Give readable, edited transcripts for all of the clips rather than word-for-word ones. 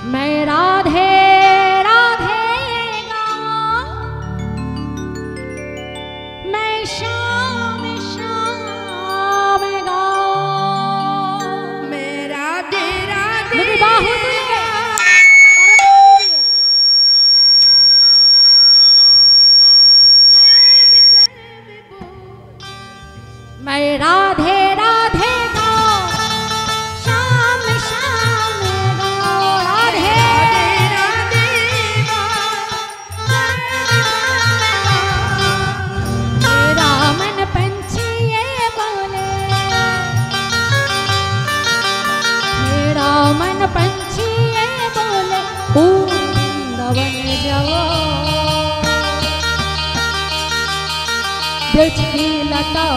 मैं राधे राधे गाऊं, मैं शाम शाम गाऊं, मैं राधे राधे मेरी बाहों तुल के मैं राधे राधे गाऊं, शाम शाम गाऊं, राधे राधे मेरा मन पंछी ये बोले, मेरा मन पंछी ये बोले, वृंदावन जाओ, ब्रज की लता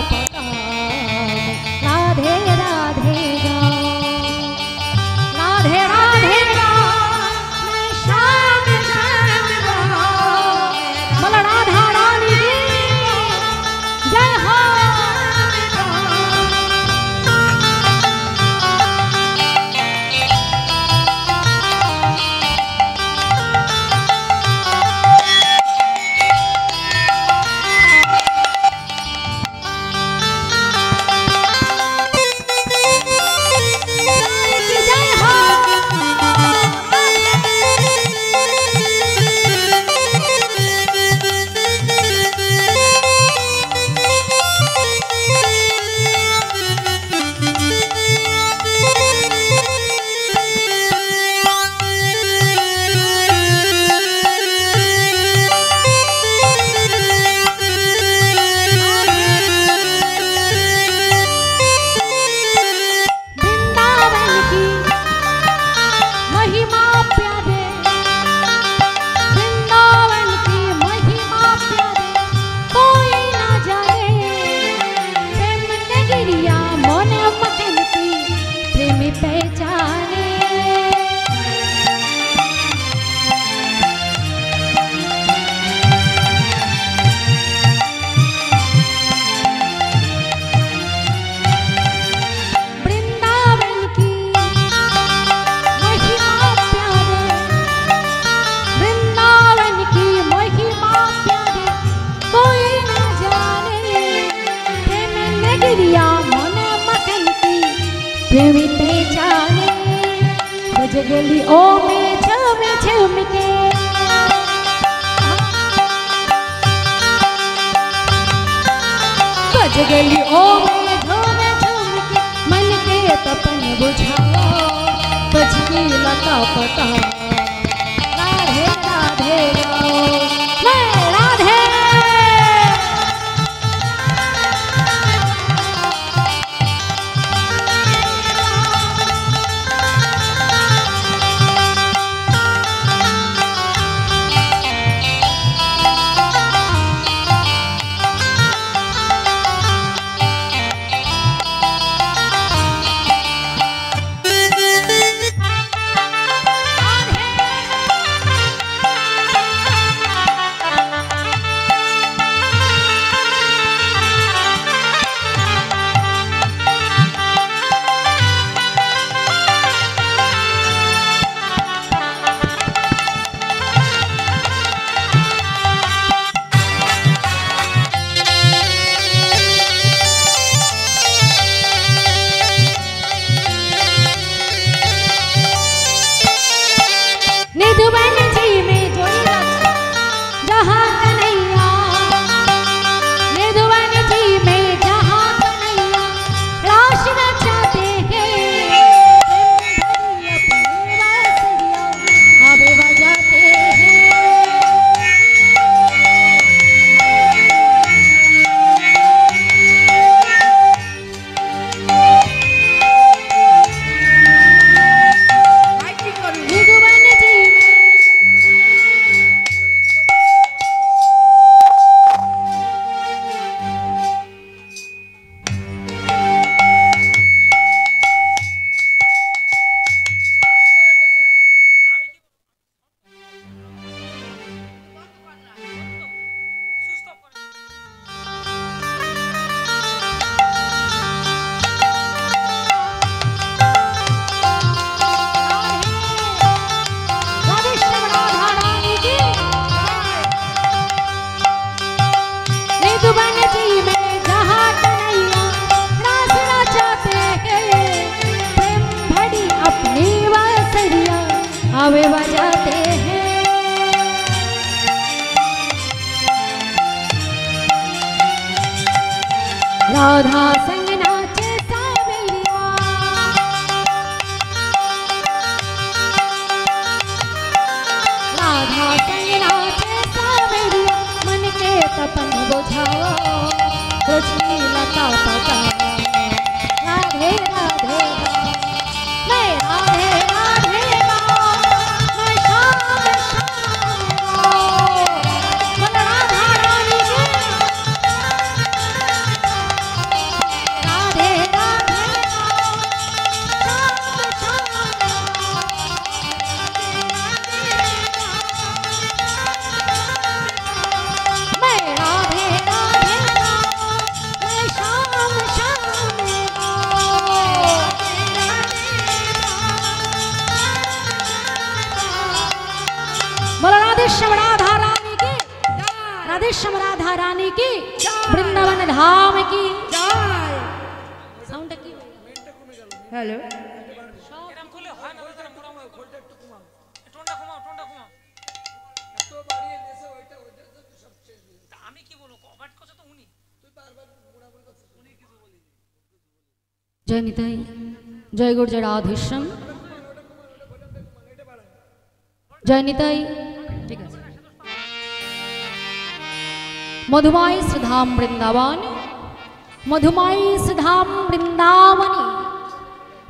राधे राधे गाओ, राधे राधे गाओ, मैं शाम शाम गाओ, बोलो राधा रानी की जय हो। प्रेमी पहचाने बज गली ओ में झूम झूम के, बज गली ओ में झूम झूम के, मन के तपन बुझाओ, बज की लता पता राधे राधे गाओ, मैं राधे राधे तबे बजाते हैं। राधा संग नाचे सावरिया, राधा संग नाचे सावरिया, मन के तपन बुझाओ तुझकी लता पता। राधे राधे मैं राधे राधे मैं श्याम श्याम बोल राधा रानी के। राधे राधे श्याम श्याम मैं राधे राधे मैं श्याम श्याम बोलो राधेश्याम राधा रानी की, राधेश्याम राधा रानी की, वृंदावन धाम की साउंड की। हेलो এরকম করলে হয় না ওইখানে মোড়ামো খোলটা একটু কমাও টোনটা কমাও এত বাড়িয়ে নেছে ওইটা তো সব শেষ হয়ে গেছে। আমি কি বলবো কভার করছে তো উনি তুই বারবার মোড়ামোর কথা উনি কিছু বলি। जय निताई जय गुरु जय राधेश्याम जय निताई। ठीक है मधुमाई सुधाम वृंदावन मधुमाई सुधाम वृंदावनी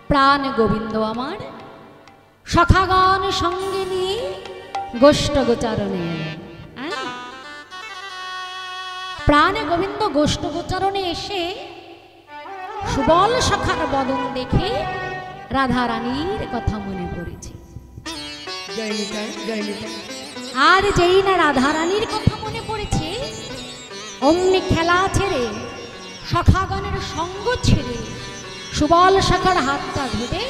प्राण गोविंद आमार सखागान संगे निये गोष्ठ गोचारणे प्राण गोविंद गोष्ठ गोचारणे एसे सुबल सखार बदन देखे राधा रानीर कथा मने पड़ेছে। जय निताई जय निताई। আর যেই না রাধা রানীর কথা মনে পড়েছে অমনি খেলা ছেড়ে সখাগণের সঙ্গ ছেড়ে সুবল সখার হাতটা ধরে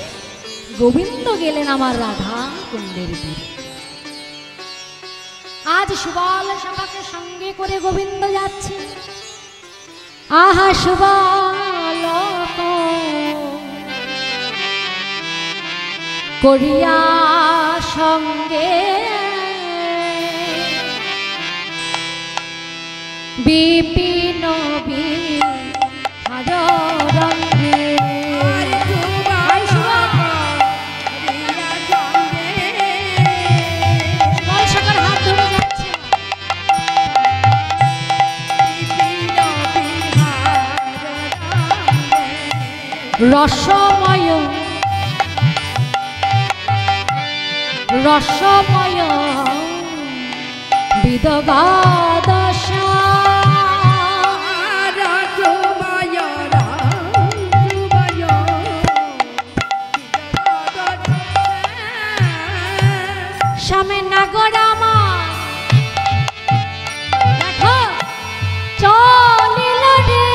গোবিন্দ গেলেন আমার রাধা কুণ্ডের তীরে। আজ সুবল সখাকে সঙ্গে করে গোবিন্দ যাচ্ছে। আহা সুবল করিয়া সঙ্গে বিপিন বিহার রঙ্গে সকাল হাত ধরে যাচ্ছে রসময় রসময় বিদগাদশা শ্যামে নাগরামা দেখো চলিল রে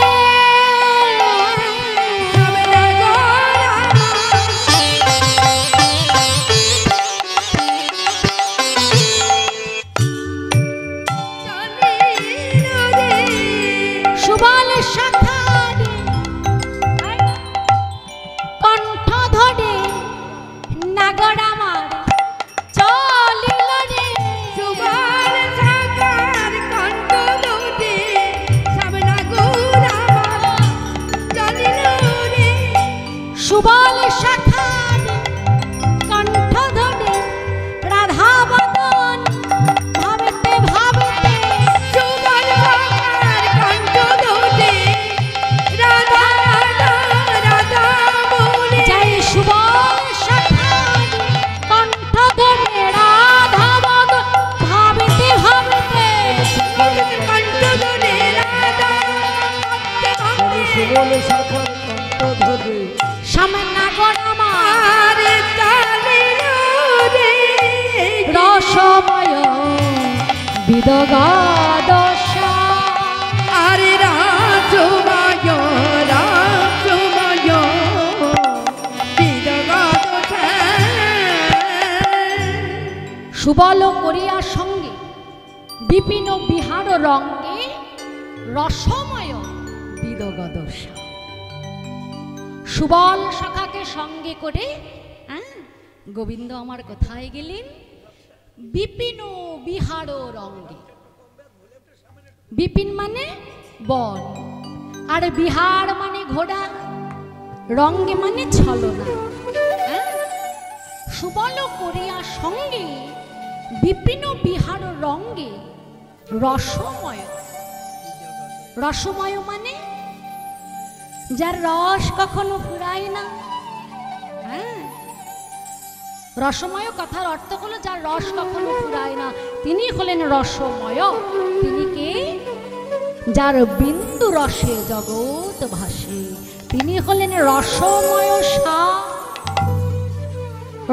সুবল সখার কণ্ঠ ধরে নাগরামার চলিল রে সুবল সখার কণ্ঠ ধরে নাগরামার চলিল রে সুবল সখার কণ্ঠ ধরে রাধা বদন ভাবতে ভাবতে সুবল সখার কণ্ঠ ধরে রাধা রাধা বলে জয় সুবল সখার কণ্ঠ ধরে রাধা বদন ভাবতে ভাবতে কণ্ঠ ধরে রাধা সুবল শাখার কণ্ঠ ধরে সামনা গড়ামা আর চলিল রে রসময় বিদগাদশা আরে রাজময় রাজময় বিদগত সুবল করিয়া সঙ্গে বিপিন বিহার রঙ্গে রসময় বিদগদশা সুবল সখাকে সঙ্গে করে গোবিন্দ আমার কোথায় গেলেন? বিপিন বিহার রঙ্গে। বিপিন মানে বন, আর বিহার মানে ঘোড়া, রঙ্গে মানে ছলনা। সুবল করিয়া সঙ্গে বিপিন বিহার রঙ্গে রসময়। রসময় মানে যার রস কখনো ফুরায় না। হ্যাঁ, রসময় কথার অর্থ হলো যার রস কখনো ফুরায় না, তিনি হলেন রসময়। তিনি কে? যার বিন্দু রসে জগৎ ভাসে, তিনি হলেন রসময় সা।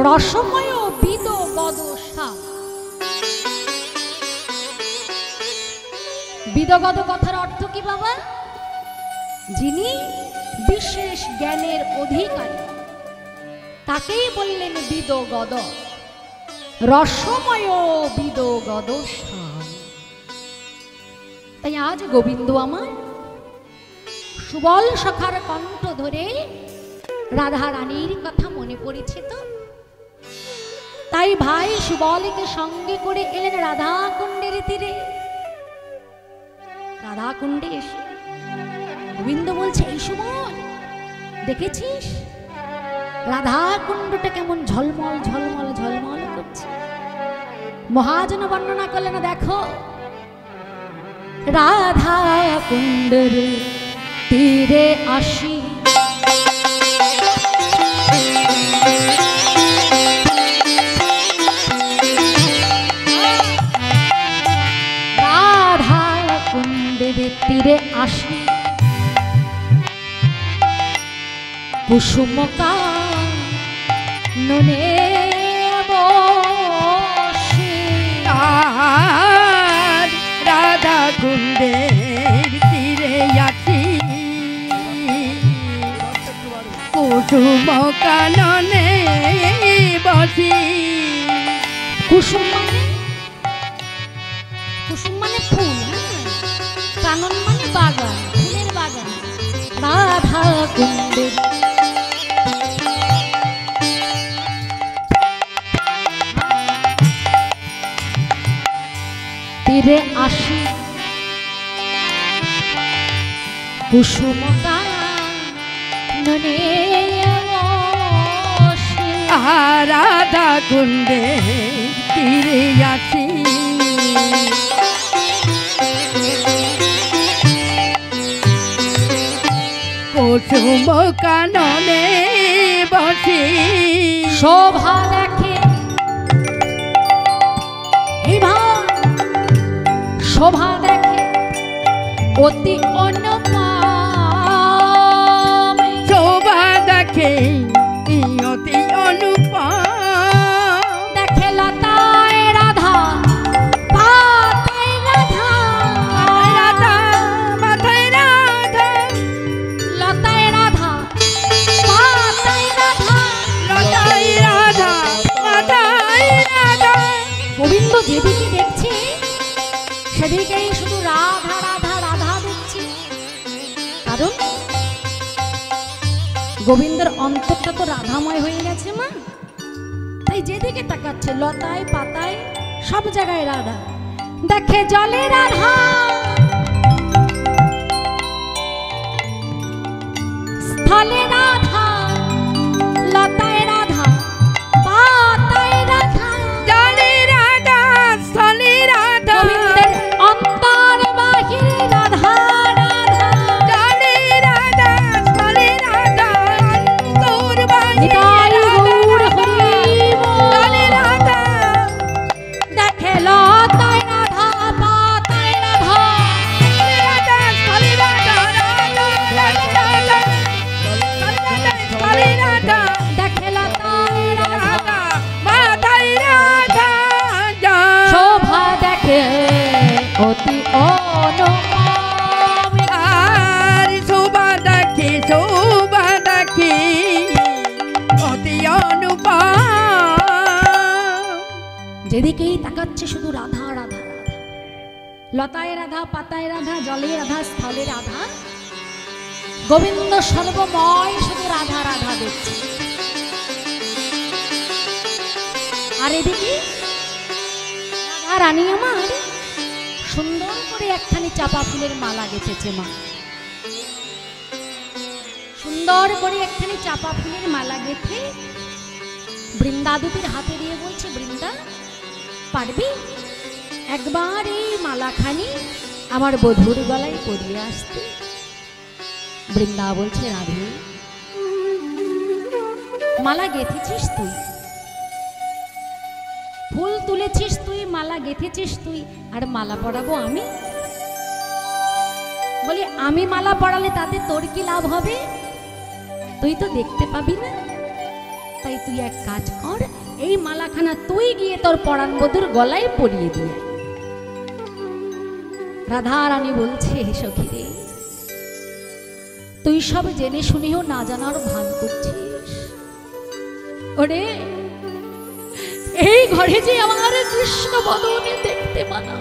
রসময় বিদ গদ সা। বিদগদ কথার অর্থ কি বাবা? যিনি বিশেষ জ্ঞানের অধিকারী, তাকেই বললেন বিদগদ। রসময় বিদগদ শ্যাম। তাই আজ গোবিন্দ আমার সুবল সখার কণ্ঠ ধরে রাধা রানীর কথা মনে পড়েছে তো, তাই ভাই সুবলকে সঙ্গে করে এলেন রাধা কুণ্ডের তীরে। রাধা কুণ্ডে এসে গোবিন্দ বলছে, এই সুবল দেখেছিস রাধা কুণ্ডটা কেমন ঝলমল ঝলমল ঝলমল করছে? মহাজন বর্ণনা করলেন, দেখো রাধা কুণ্ডের তীরে আসি তীরে আসি কুসুম কাননে বসে। রাধা কুণ্ডের তীরে আসি কুসুম কাননে বসি। কুসুম মানে, কুসুম মানে ফুল, কানন মানে বাগান, ফুলের বাগান। রাধা কুণ্ডের তীরে আসি কুসুম কাননে বসে। রাধা কুণ্ডের তীরে আসি কুসুম কাননে বসি। শোভা দেখে শোভা দেখে অতি অনুপম। শোভা দেখে অতি অনুপম। দেখে লতায় রাধা পাতায় রাধা, রাধা মাথায় রাধা, লতায় রাধা পাতায় রাধা, লতায় রাধা মাথায় রাধা। গোবিন্দ যেদিকে দেখছে সেদিকেই শুধু রাধা রাধা রাধা দেখছে। কারণ গোবিন্দের অন্তরটা তো রাধাময় হয়ে গেছে মা, তাই যেদিকে তাকাচ্ছে লতায় পাতায় সব জায়গায় রাধা। দেখে জলে রাধা, স্থলে রাধা, লতায় রাধা পাতায় রাধা, জলে রাধা স্থলে রাধা। গোবিন্দের অন্তর বাহিরে রাধা রাধা। জলে রাধা স্থলে রাধা, অন্তর বাহিরে নিতাই গৌর হরি বল। জলে রাধা। দেখে লতায় রাধা পাতায় রাধা, রাধা স্থলে রাধা, রাধা রাধা রাধা, স্থলে রাধা, দেখে লতায় রাধা, রাধা মাথায় রাধা। শোভা দেখে অতি অনুপম। আর শোভা দেখে শোভা দেখে অতি অনুপম। যেদিকেই তাকাচ্ছে শুধু রাধা রাধা রাধা, লতায় রাধা পাতায় রাধা, জলে রাধা স্থলে রাধা। গোবিন্দ সর্বময় শুধু রাধা রাধা দেখছে। আর এদিকে রাধা রানী আমার সুন্দর করে একখানি চাপা ফুলের মালা গেঁথেছে মা, সুন্দর করে একখানি চাপা ফুলের মালা গেঁথে বৃন্দা দুটির হাতে দিয়ে বলছে, বৃন্দা পারবি একবার এই মালাখানি আমার বধূর গলায় পরিয়ে আসতে? বৃন্দা বলছে, রাধে মালা গেঁথেছিস তুই, ফুল তুলেছিস তুই, মালা গেঁথেছিস তুই, আর মালা পরাবো আমি? বলি আমি মালা পরালে তাতে তোর কি লাভ হবে? তুই তো দেখতে পাবি না। তাই তুই এক কাজ কর, এই মালাখানা তুই গিয়ে তোর পরাণ বধূর গলায় পরিয়ে দিয়ে। রাধা রানী বলছে, সখী রে তুই সব জেনে শুনেও না জানার ভান করছিস। ওরে এই ঘরে যে আমার কৃষ্ণ বদনে দেখতে মানা,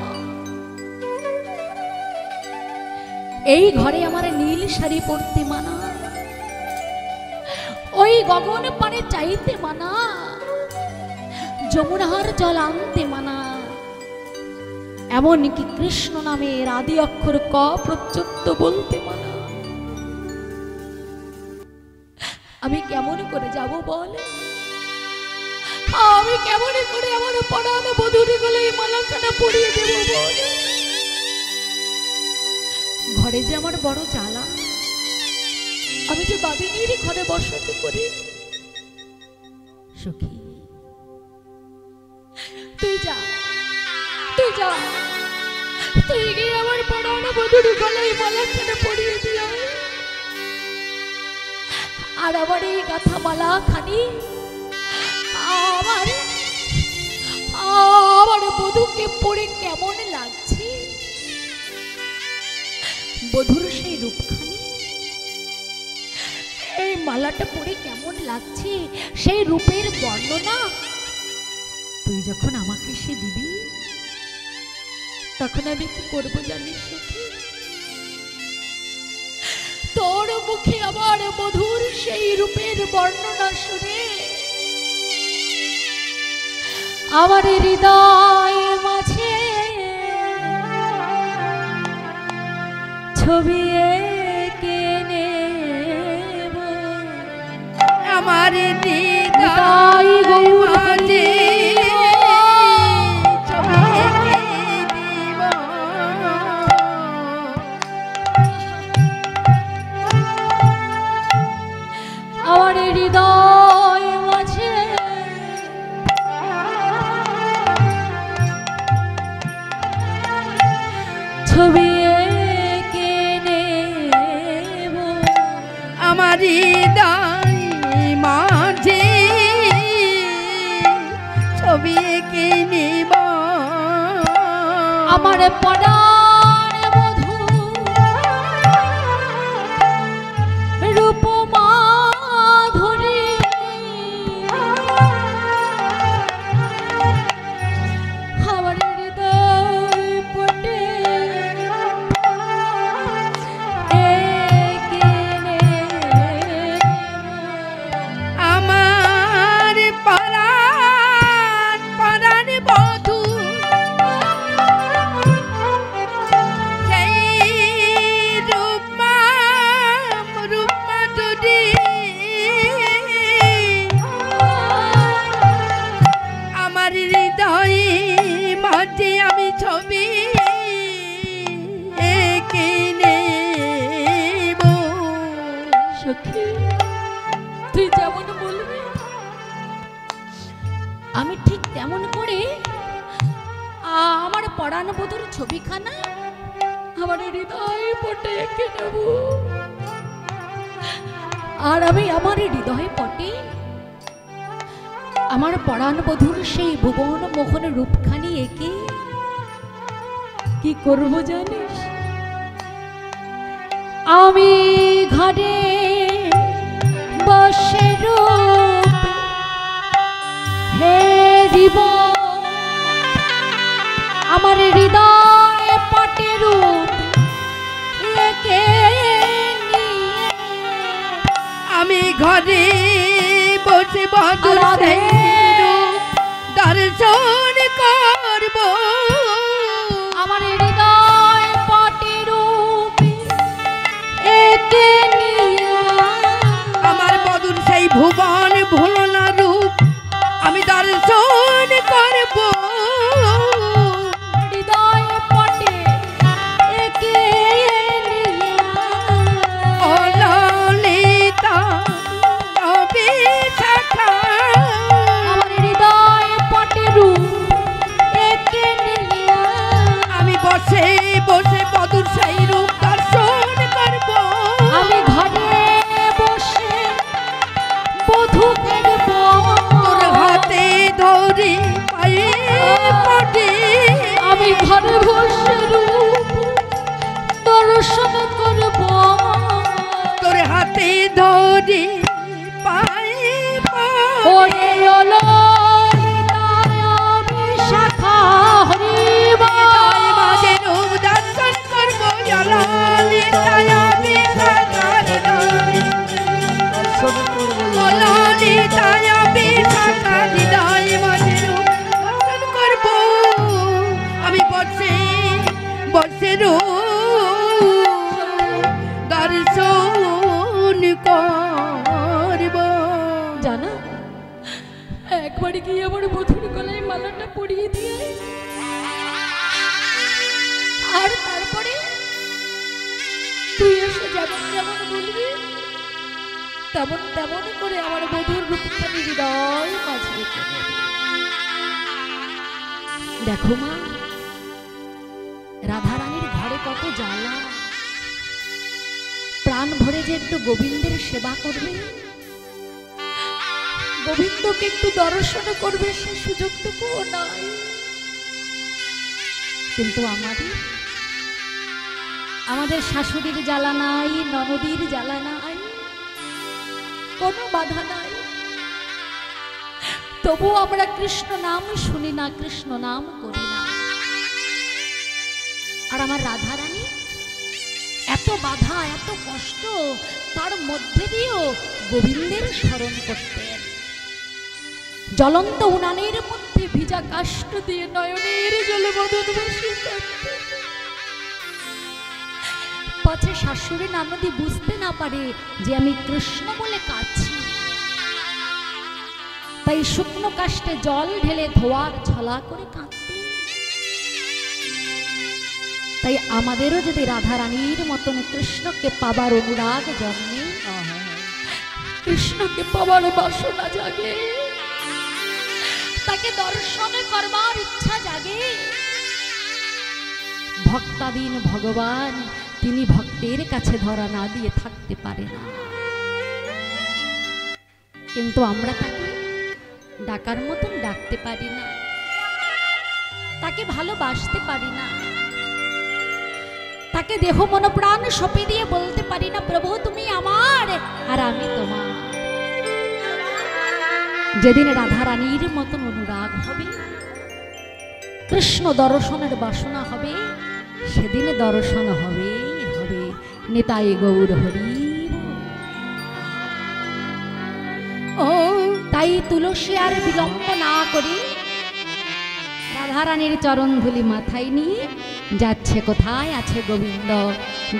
এই ঘরে আমার নীল শাড়ি পরতে মানা, ওই গগন পানে চাইতে মানা, যমুনার জল আনতে মানা, এমনকি কৃষ্ণ নামের আদি অক্ষর ক পর্যন্ত বলতে মানা। আমি কেমন করে যাব বল? আমি কেমন করে আমার পরাণ বধূর গলায় মালাখানা পরিয়ে দেব বল? ঘরে যে আমার বড় জ্বালা, আমি যে বাদিনীর ঘরে বসতি করি। সখী তুই যা, তুই যা, তুই গিয়ে আমার পরাণ বধূর গলায় মালাখানা পরিয়ে দিও। আর আমার এই গাথা মালা খানি আমার আমার বধূকে পরে কেমন লাগছে, বধূর সেই রূপখানি, এই মালাটা পরে কেমন লাগছে, সেই রূপের বর্ণনা তুই যখন আমাকে সে দিবি, তখন আমি কি করবো জানিস সখী? তোর মুখে আমার বধূর সেই রূপের বর্ণনা শুনে আমার হৃদয় মাঝে ছবি এঁকে নেব, আমার হৃদয় মাঝে ছবি এঁকে দিব। আমার হৃদয় মাঝে ছবি এঁকে নেব, আমার হৃদয় মাঝে ছবি এঁকে নিব। আমার পরাণ বধূ রূপ মাধুরী, আমার হৃদয় পটে এঁকে নেব। আমার পরাণ পরাণ বধূ সেই রূপ মাধুরী, আমার হৃদয়ে মাঝে আমি ছবি এঁকে নেব। সখী তুই যেমন বলবি আমি ঠিক তেমন করে আমার পরাণ বধূর ছবিখানা আমার হৃদয় পটে এঁকে নেব। আর আমি আমার হৃদয় পটে আমার পরাণ বধূর সেই ভুবন মোহন রূপখানি এঁকে কি করব জানিস? আমি ঘরে বসে রূপ হেরিব, আমার হৃদয় পটে রূপ এঁকে নিয়ে আমি ঘরে বসে বধূর সেই রূপ দর্শন করব আমার হৃদয় পটে রূপে একে নিয়া আমার বধূর সেই ভুবন ভুলনা রূপ আমি দর্শন করব হৃদয় পটে একে নিয়া ও ললিতা রবি শাখা আমার হৃদয় পটে রূপ একে নিয়া আমি বসে বসে বধূর সেই রূপ দর্শন করব আমি ঘরে বসে বধূ দেখব তোর হাতে ধরি পায়ে পড়ে আমি ঘরে বসে রূপ দর্শন করব তোর হাতে ধরি পায়ে ওরে ওলো আমি শাখা হরিবা মাঝে রূপ দর্শন করব ললিতায় আমি সাকার ললিতায় আমি সাকার হৃদয় মাঝে রূপ দর্শন করব আমি বসে বসে রূপ দর্শন করব জানা একবার গিয়ে আমার বধুর গলায় মালাটা পরিয়ে দিয়ে আর তারপরে তুই এসে যেমন যেমন বলবি তেমন তেমন করে আমার বধুর রূপখানি হৃদয় মাঝে রেখে দেব। দেখো মা রাধারানীর ঘরে কত জ্বালা, প্রাণ ভরে যে একটু গোবিন্দের সেবা করবে, গোবিন্দকে একটু দর্শন করবে, সে সুযোগটুকুও নাই। কিন্তু আমাদের শাশুড়ির জ্বালা নাই, ননদীর জ্বালা নাই, কোনো বাধা নাই, তবু আমরা কৃষ্ণ নাম শুনি না, কৃষ্ণ নাম করি না। আর আমার রাধারানী এত বাধা, এত কষ্ট, তার মধ্যে দিয়েও গোবিন্দের স্মরণ করতেন। জ্বলন্ত উনানের মধ্যে ভিজা কাষ্ঠ দিয়ে নয়নের জলে বদন ভাসিয়ে কাঁদতেন। পাছে শাশুড়ি ননদি বুঝতে না পারে যে আমি কৃষ্ণ বলে কাঁদছি, তাই শুকনো কাষ্ঠে জল ঢেলে ধোয়ার ছলা করে কাঁদতেন। তাই আমাদেরও যদি রাধারানীর মতন কৃষ্ণকে পাবার অনুরাগ জন্মে, কৃষ্ণকে পাবার বাসনা জাগে, তাকে দর্শন করবার ইচ্ছা জাগে, ভক্তাধীন ভগবান তিনি ভক্তের কাছে ধরা না দিয়ে থাকতে পারে না। কিন্তু আমরা তাকে ডাকার মতন ডাকতে পারি না, তাকে ভালোবাসতে পারি না, তাকে দেহ মন প্রাণ সঁপে দিয়ে বলতে পারি না, প্রভু তুমি আমার আর আমি তোমার। যেদিন রাধারানীর মতন অনুরাগ হবে, কৃষ্ণ দর্শনের বাসনা হবে, সেদিন দর্শন হবে হবে। নিতাই গৌর হরি। ও তাই তুলসী আর বিলম্ব না করি রাধারানীর চরণ ধুলি মাথায় নিয়ে যাচ্ছে কোথায় আছে গোবিন্দ,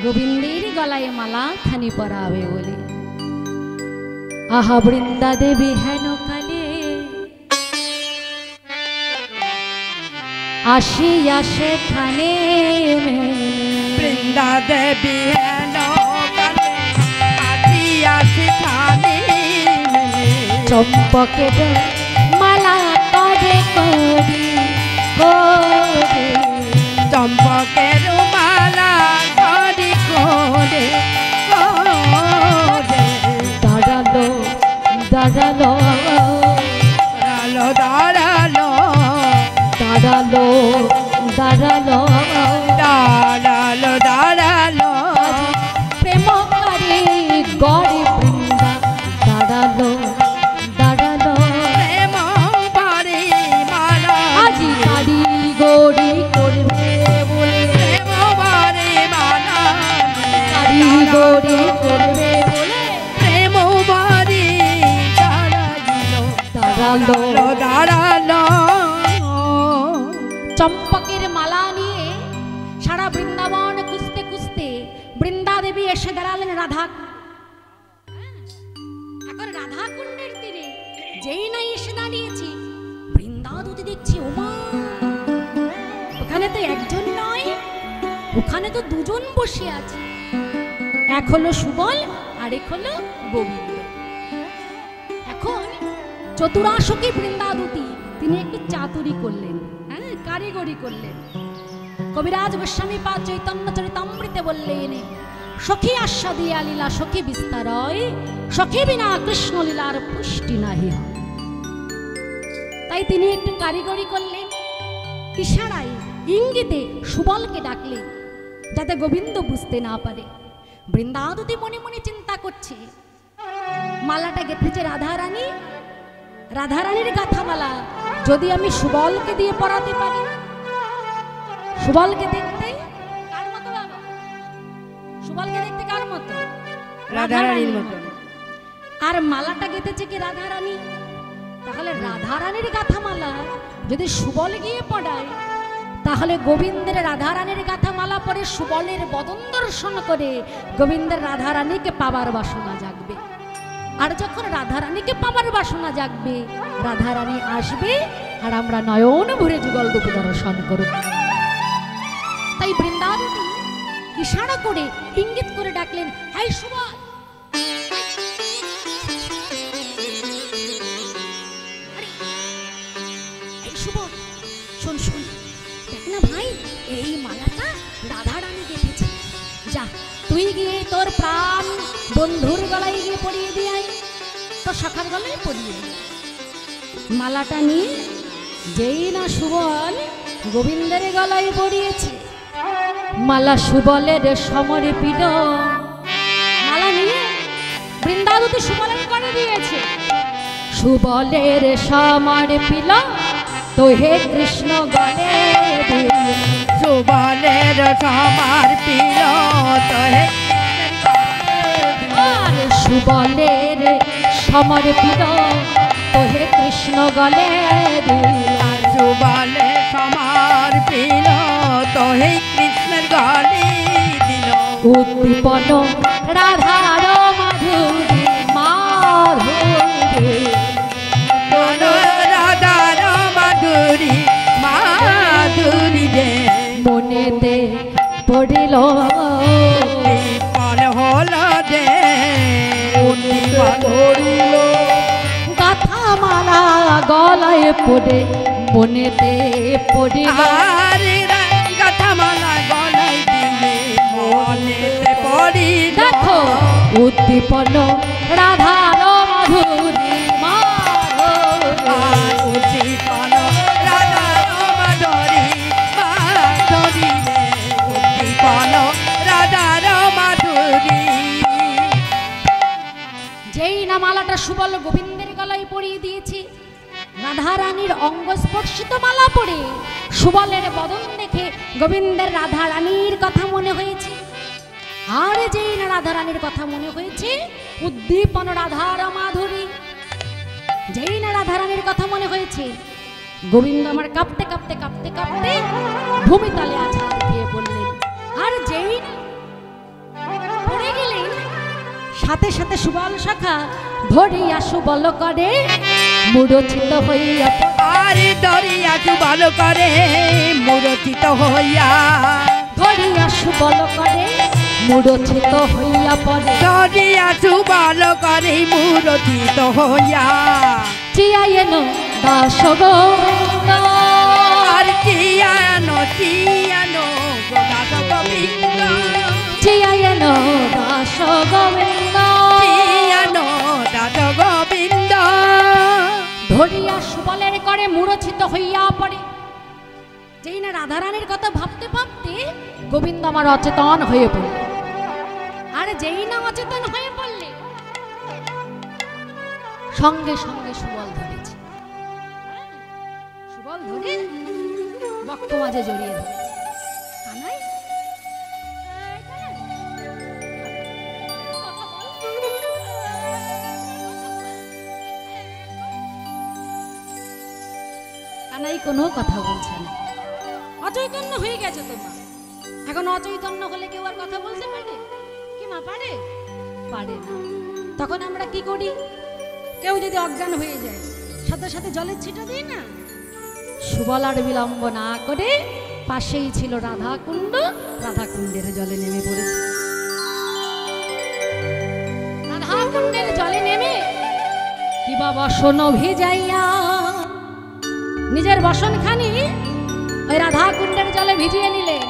গোবিন্দের গলায় মালা খানি পরাবে বলে। আহা বৃন্দা দেবী হেন কালে আসি আসে খানে, বৃন্দা দেবী হেন কালে আসি আসে খানে, চম্পকের মালা করে করি করে, চম্পকের মালা করে করে করে, দাঁড়ালো দাঁড়ালো দাঁড়ালো দাঁড়ালো দাঁড়ালো দাঁড়ালো দাঁড়ালো দাঁড়ালো প্রেম করে গড়ে বৃন্দা, দাঁড়ালো দাঁড়ালো প্রেম বাড়ি মালা আজি বাড়ি গড়ি করবে বলে, প্রেম বাড়ি মালা বাড়ি গড়ি করবে বলে, প্রেম বাড়ি দাঁড়াইলো দাঁড়ালো দাঁড়ালো চম্পকের মালা নিয়ে সারা বৃন্দাবন খুঁজতে খুঁজতে বৃন্দা দেবী এসে দাঁড়ালেন রাধা। এখন রাধা কুণ্ডের তীরে যেই নাই এসে দাঁড়িয়েছে, বৃন্দাবতী দেখছি ওমা, ওখানে তো একজন নয়, ওখানে তো দুজন বসে আছে। এক হলো সুবল আর এক হলো গোবিন্দ। এখন চতুরাশোকী বৃন্দাবতী তিনি একটু চাতুরি করলেন, হ্যাঁ, কারিগরি করলেন। কবিরাজ গোস্বামী পাদ চৈতন্য চরিতামৃতে বললেন, সখী আস্বাদিয়া লীলা সখী বিস্তারয়, সখী বিনা কৃষ্ণ লীলার পুষ্টি নাহি হয়। তাই তিনি একটু কারিগরি করলেন, ইশারায় ইঙ্গিতে সুবলকে ডাকলেন যাতে গোবিন্দ বুঝতে না পারে। বৃন্দাবতী মনে মনে চিন্তা করছে, মালাটা গেঁথেছে রাধারানী, রাধারানীর গাথা মালা যদি আমি সুবলকে দিয়ে পরাতে পারি। সুবলকে দেখতে কার মতো বাবা? সুবলকে দেখতে কার মতো? রাধারানীর মতো। আর মালাটা গেঁথেছে কি রাধারানী। তাহলে রাধারানীর গাথা মালা যদি সুবল গিয়ে পড়ায়, তাহলে গোবিন্দের রাধারানীর গাথা মালা পরে সুবলের বদন দর্শন করে গোবিন্দের রাধারানীকে পাবার বাসনা জাগবে। আর যখন রাধারানীকে পাবার বাসনা জাগবে, রাধারানী আসবে আর আমরা নয়ন ভরে যুগল রূপ দর্শন করব। তাই বৃন্দাবতী ইশারা করে ইঙ্গিত করে ডাকলেন, হাই সুবল। সুবল শোন শোন, দেখ না ভাই, এই মালাটা রাধারানী গেঁথেছে, যা তুই গিয়ে তোর প্রাণ বন্ধুর গলায় গিয়ে পরিয়ে দিয়ে আয়, তোর সখার গলায় পরিয়ে দিয়ে। মালাটা নিয়ে যেই না সুবল গোবিন্দের গলায় পরিয়েছে, মালা সুবলের সমর্পিত। মালা নিয়ে বৃন্দাবতী সুবলের করে দিয়েছে, সুবলের সমর্পিত তো হে কৃষ্ণ গলে দিল। সুবলের সমর্পিত তো হে, আর সুবলের সমর্পিত তো হে কৃষ্ণ গলে দিল। সুবলের সমর্পিত তো হে কৃষ্ণের গলে দিল। উদ্দীপন রাধার মাধুরী মাধুরী, রাধার মাধুরী মাধুরী রে, মনেতে পড়িল উদ্দীপন হলো রে, উদ্দীপন হইল। গাথা মালা গলায় পড়ে মনেতে পড়িল। আর গাথা মালা গলায় দিলে মনেতে পড়িল। দেখো উদ্দীপন রাধার মাধুরী মাধুরী, উদ্দীপন রাধার মাধুরী মাধুরী রে, উদ্দীপন রাধার মাধুরী। যেই না মালাটা সুবল গোবিন্দের গলায় পরিয়ে দিয়েছে, রাধারানীর অঙ্গস্পর্শিত মালা পরে সুবলের বদন দেখে গোবিন্দের রাধারানীর কথা মনে হয়েছে। আর যেই না রাধারানীর কথা মনে হয়েছে, উদ্দীপন রাধার মাধুরী। যেই না রাধারানীর কথা মনে হয়েছে, গোবিন্দ আমার কাঁপতে কাঁপতে কাঁপতে কাঁপতে ভূমিতলে আছাড় খেয়ে পড়লেন। আর যেই পড়ে গেলেন, সাথে সাথে সুবল সখা ধরিয়া সুবল করে মূর্ছিত হইয়া। আর দরিয়া সুবল করে মূর্ছিত হইয়া, ধরিয়া সুবল করে মূর্ছিত হইয়া পড়ে। দরিয়া সুবল করে মূর্ছিত হইয়া, চিয়ায়েন দাস গোবিন্দ, আর চিয়ানো চিয়ানো দাস গোবিন্দ, চিয়ায়েন দাস গোবিন্দ, চিয়ানো দাস গোবিন্দ। ধরিয়া সুবলের করে মূর্ছিত হইয়া পড়ে। যেই না রাধারানীর কথা ভাবতে ভাবতে গোবিন্দ আমার অচেতন হয়ে পড়ল। আর যেই না অচেতন হয়ে পড়লে, সঙ্গে সঙ্গে সুবল ধরেছে। সুবল ধরে বক্ষ মাঝে জড়িয়ে ধরেছে। কানাই, কানাই কোনো কথা বলছে না। অচৈতন্য হয়ে গেছে তোমার। এখন অচৈতন্য হলে কেউ আর কথা বলতে পারে কি মা? পারে? পারে না। তখন আমরা কি করি? কেউ যদি অজ্ঞান হয়ে যায় সাথে সাথে জলের ছিটা দিই না। সুবলার বিলম্ব না করে পাশেই ছিল রাধাকুণ্ড, রাধাকুণ্ডের জলে নেমে পড়েছে। রাধাকুণ্ডের জলে নেমে কিবা বসন ভিজাইয়া নিজের বসনখানি ওই রাধাকুণ্ডের জলে ভিজিয়ে নিলেন।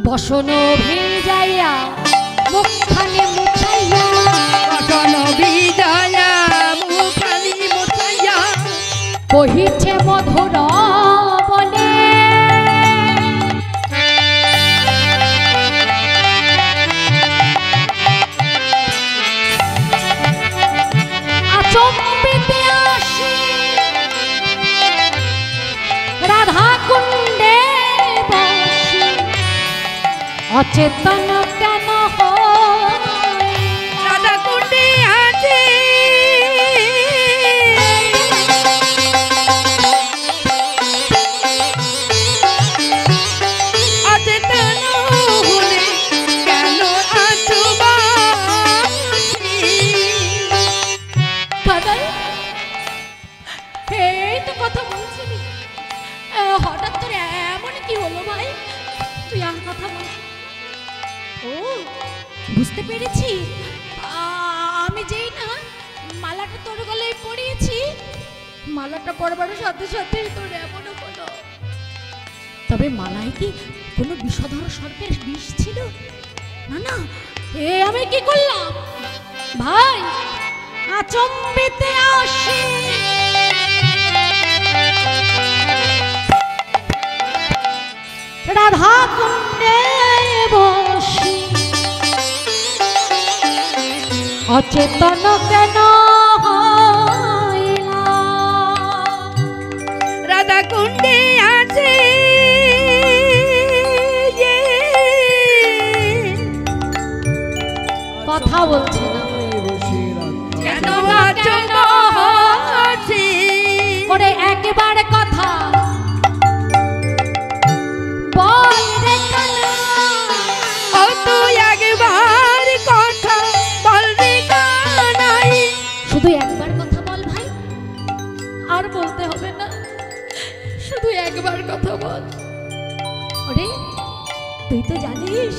বসন ভিজাইয়া মুখখানি মুছাইয়া, বসন ভিজাইয়া মুখখানি মুছাইয়া, কহিছে মধুর বলে আচম্বিতে আসি রাধাকুণ্ডে বসি, অচেতন কেন হয় রাধাকুণ্ডে আছে অচেতন হলে কেন আছো বাসি? দাদাই, এই তো কথা বলছিলি, হঠাৎ তোর এমন কি হলো ভাই? তুই আর কথা বলছিস? ও বুঝতে পেরেছি, আমি যেই না মালাটা তোর গলায় পরিয়েছি, মালাটা পরবার সাথে সাথে তোর এমনও হলো। তবে মালায় কি কোনো বিষধর সর্পের বিষ ছিল? না না, এ আমি কি করলাম ভাই? আচম্বিতে আসি রাধাকুণ্ডে বসি, অচেতন কেন হইলাম? রাধাকুণ্ডে আছে কথা বলছে না কেন আছো বাসি? করে একবার কথা বল রে কানা। ও তুই একবার কথা বল রে কানাই। শুধু একবার কথা বল ভাই, আর বলতে হবে না, শুধু একবার কথা বল। ওরে তুই তো জানিস,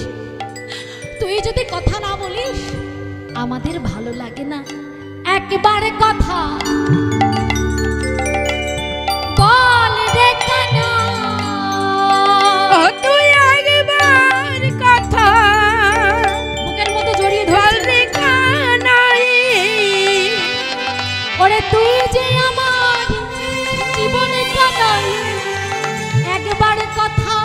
তুই যদি কথা না বলিস আমাদের ভালো লাগে না। একবার কথা বল রে কানা। ও তুই একবার কথা বুকের মধ্যে জড়িয়ে বল ধরছে। রে কানাই। ওরে তুই যে আমার জীবনে কানাই, একবার কথা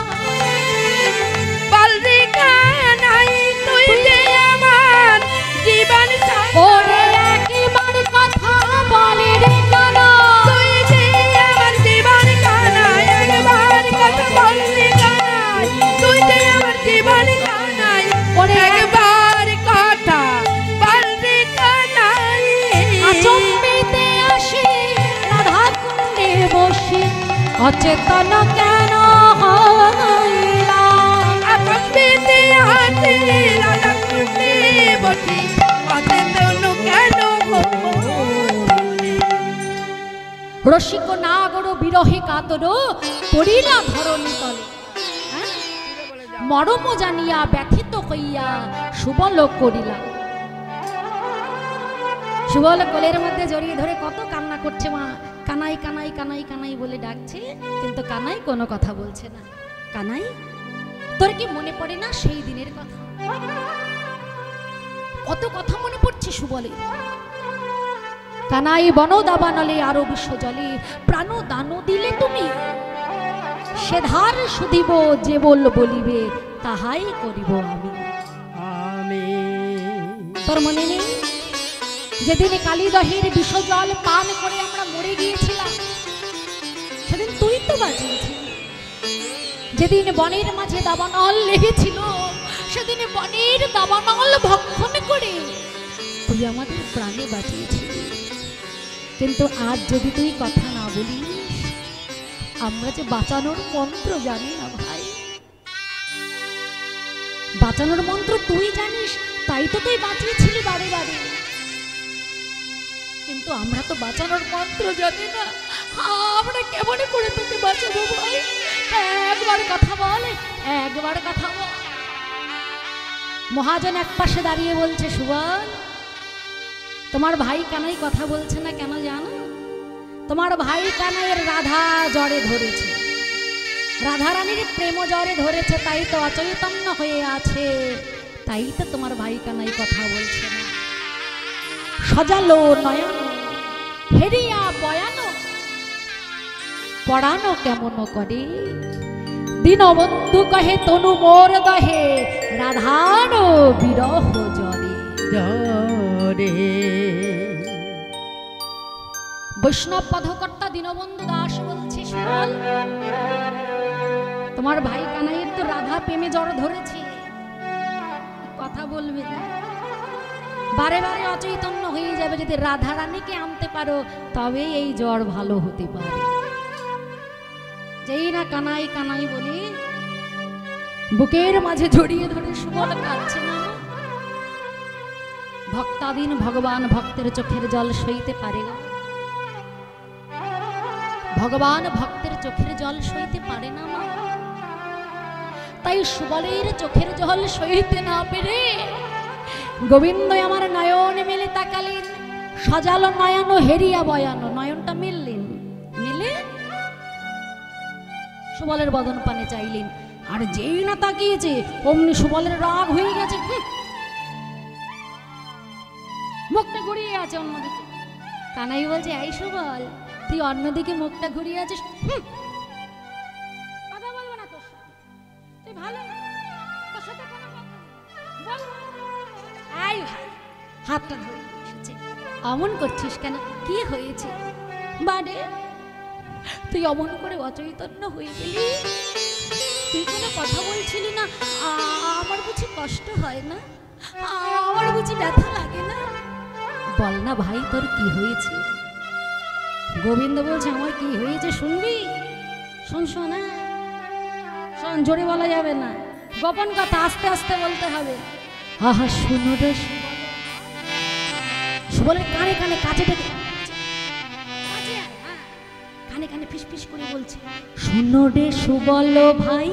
বল রে কানাই, তুই যে আমার জীবন সাথী। ওরে একবার কথা বলে রে কানা। তুই যে আমার জীবন কানাই, একবার কথা বল রে কানাই। তুই যে আমার জীবন কানাই, ওরে একবার কথা বল রে কানাই। আচম্বিতে আসি রাধাকুণ্ডে বসি, অচেতন কেন হইলাম? আচম্বিতে আসি রাধাকুণ্ডে বসি, অচেতন কেন হইলাম? রসিক নাগর বিরহে কাতর পড়িলা ধরণী তলে, হ্যাঁ? মরম জানিয়া ব্যথিত হইয়া সুবল করিলা। সুবল কোলের মধ্যে জড়িয়ে ধরে কত কান্না করছে, মা কানাই কানাই কানাই কানাই বলে ডাকছে, কিন্তু কানাই কোনো কথা বলছে না। কানাই, তোর কি মনে পড়ে না সেই দিনের কথা? কত কথা মনে পড়ছে সুবলের। কানাই বন দাবানলে আরো বিশ্ব জলে, প্রাণ দান দিলে তুমি, সে ধার শুধিব যে বলিবে তাহাই করিব আমি। তোর মনে নেই যেদিন কালীদহের বিষ জল পান করে আমরা মরে গিয়েছিলাম? সেদিন তুই তো বাঁচিয়েছিলি। যেদিন বনের মাঝে দাবানল লেগেছিল, সেদিন বনের দাবানল ভক্ষণ করে তুই আমাদের প্রাণে বাঁচিয়েছিলি। কিন্তু আজ যদি তুই কথা না বলিস, আমরা যে বাঁচানোর মন্ত্র জানি না ভাই। বাঁচানোর মন্ত্র তুই জানিস, তাই তো তুই বাঁচিয়েছিলি বারে বারে। কিন্তু আমরা তো বাঁচানোর মন্ত্র জানি না, আমরা কেমন করে তোকে বাঁচাবো ভাই? একবার কথা বল, একবার কথা বল। মহাজন এক পাশে দাঁড়িয়ে বলছে, সুবল তোমার ভাই কানাই কথা বলছে না কেন জানো? তোমার ভাই কানাইয়ের রাধা জ্বরে ধরেছে, রাধা রানীর প্রেম জ্বরে ধরেছে, তাই তো অচৈতন্য হয়ে আছে, তাই তো তোমার ভাই কানাই কথা বলছে না। সজালো নয়ন হেরিয়া বয়ানো পড়ানো কেমন করে, দীনবন্ধু কহে তনু মোর দহে, রাধার বিরহ জরে জরে। বৈষ্ণব পথকর্তা দীনবন্ধু দাস বলছে, সুবল তোমার ভাই কানাইয়ের তো রাধা প্রেমে জ্বর ধরেছে, কথা বলবে না, বারে বারে অচৈতন্য হয়ে যাবে। যদি রাধা রানীকে আনতে পারো তবে এই জ্বর ভালো হতে পারে। যেই না কানাই কানাই বলি, বুকের মাঝে জড়িয়ে ধরে সুবল কাঁদছে না। ভক্তাধীন ভগবান ভক্তের চোখের জল সইতে পারে গো, ভগবান ভক্তের চোখের জল সইতে পারে না মা। তাই সুবলের চোখের জল সইতে না পেরে গোবিন্দ আমার নয়ন মেলে তাকালেন, সজালো নয়ন হেরিয়া বয়ানো, নয়নটা মিললেন, মিলে সুবলের বদন পানে চাইলেন। আর যেই না তাকিয়েছে অমনি সুবলের রাগ হয়ে গেছে, মুখটা ঘুরিয়ে আছে অন্যদিকে। কানাই বলছে, এই সুবল তুই অন্যদিকে মুখটা ঘুরিয়ে আছিস, কথা বলবো না তোর সাথে, তুই ভালো না, তোর সাথে কোনো কথা বলবো না। এই ভাই হাতটা ধরে এসেছে, অমন করছিস কেন, কি হয়েছে? বাড়ে তুই অমন করে অচৈতন্য হয়ে গেলি, তুই কোনো কথা বলছিলি না, আমার বুঝি কষ্ট হয় না, আমার বুঝি ব্যথা লাগে না? বল না ভাই তোর কি হয়েছে? গোবিন্দ বলছে, আমার কি হয়েছে শুনবি? শোন শোন, শোন, জোরে বলা যাবে না, গোপন কথা আস্তে আস্তে বলতে হবে। আহা শুনো রে সুবলের কানে কানে কাছে থেকে কানে কানে ফিস ফিস করে বলছে, শুনো রে সুবল ভাই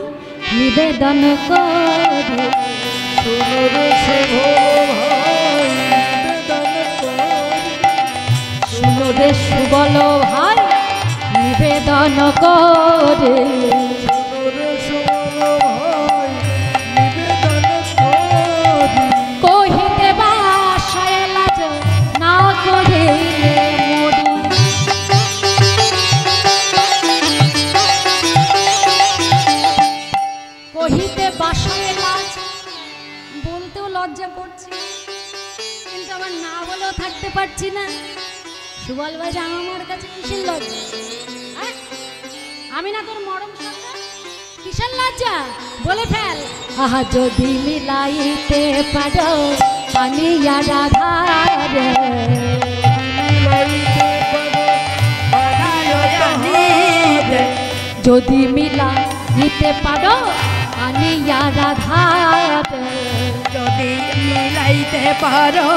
নিবেদন করে, শুনো রে সুবল ভাই নিবেদন করে, শুনো রে সুবল ভাই নিবেদন করে, শুনো রে সুবল ভাই নিবেদন করে, কহিতে বাসায় লাজ না করে মরি। কহিতে বাসায় লাজ, বলতেও লজ্জা করছি, কিন্তু আবার না বলেও থাকতে পারছি না। সুবল ভাই আমার কাছে কিসের লজ্জা? আমি না তোর মরম সন্তান, কিসের লজ্জা? বলে ফেল। আহা যদি মিলাইতে পারো পানিয়া রাধার, যদি মিলাইতে পারো পানিয়া রাধার, যদি মিলাইতে পারো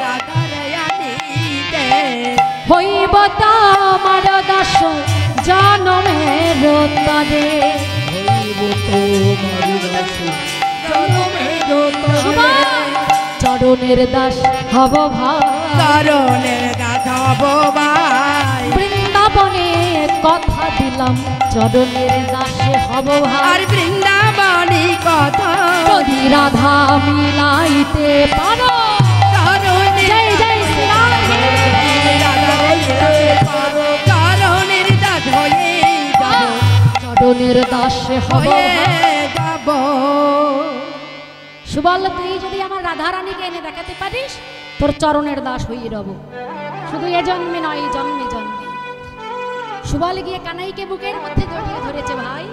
রাধার আনিতে, হইব তোমার দাস জনমের তরে, হইব তোমার দাস জনমের তরে, চরণের দাস হব ভাই, চরণের দাস হব ভাই, বৃন্দাবনে কথা দিলাম চরণের দাস হব ভাই, আর বৃন্দাবনী কথা যদি রাধা মিলাইতে পারো, জয় জয় শ্রী চরণের দাস হয়ে যাব, চরণের দাস হয়ে যাব। সুবল তুই যদি আমার রাধা রানীকে এনে দেখাতে পারিস তোর চরণের দাস হয়ে রব, শুধু এ জন্মে নয় জন্মে জন্মে। সুবল গিয়ে কানাইকে বুকের মধ্যে জড়িয়ে ধরেছে। ভাই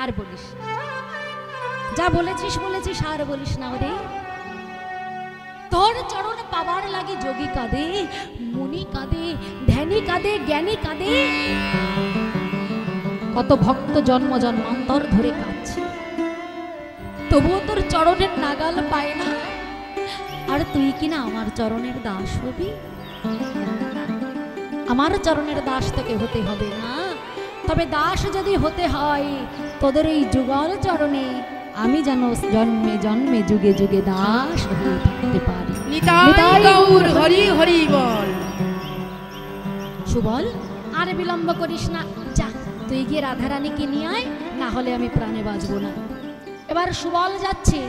আর বলিস, যা বলেছিস বলেছিস, আর বলিস না রে। তোর চরণ পাবার লাগি যোগী কাঁদে, গুণী কাঁদে, ধ্যানী কাঁদে, জ্ঞানী কাঁদে, কত ভক্ত জন্ম জন্মান্তর ধরে কাঁদছে, তবুও তোর চরণের নাগাল পায় না। আর তুই কিনা আমার চরণের দাস হবি? আমার চরণের দাস তোকে হতে হবে না। তবে দাস যদি হতে হয় তোদের এই যুগল চরণে আমি যেন জন্মে জন্মে যুগে যুগে দাস হয়ে থাকতে পারি। নিতাই গৌর হরি হরি বল। সুবল, আর বিলম্ব করিস না, যা তুই গিয়ে রাধারানীকে নিয়ে আয়, না হলে আমি প্রাণে বাঁচব না। এবার সুবল যাচ্ছে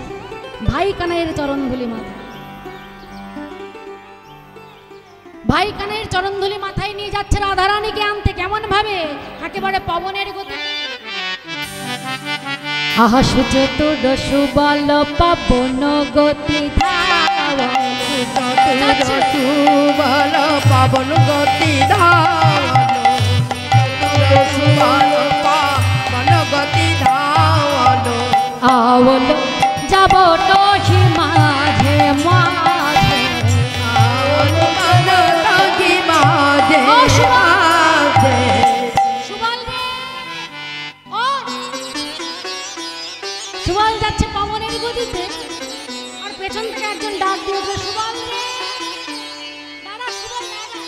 ভাই কানাইয়ের চরণধুলি মাথায়, ভাই কানাইয়ের চরণধুলি মাথায় নিয়ে যাচ্ছে রাধারানীকে আনতে। কেমন ভাবে? একেবারে পবনের গতি। আহা সুচতুর সুবল পবন গতি সুবল পবন গতি সুবল পবন গতি আওল যাব নহি মাঝে মাঝে, আওল নহি মাঝে মাঝে। সুবল রে, ও সুবল যাচ্ছে পবনের গতিতে, আর পেছন থেকে একজন ডাক দিয়েছে, সুবল রে, দাদা সুবল দাদা।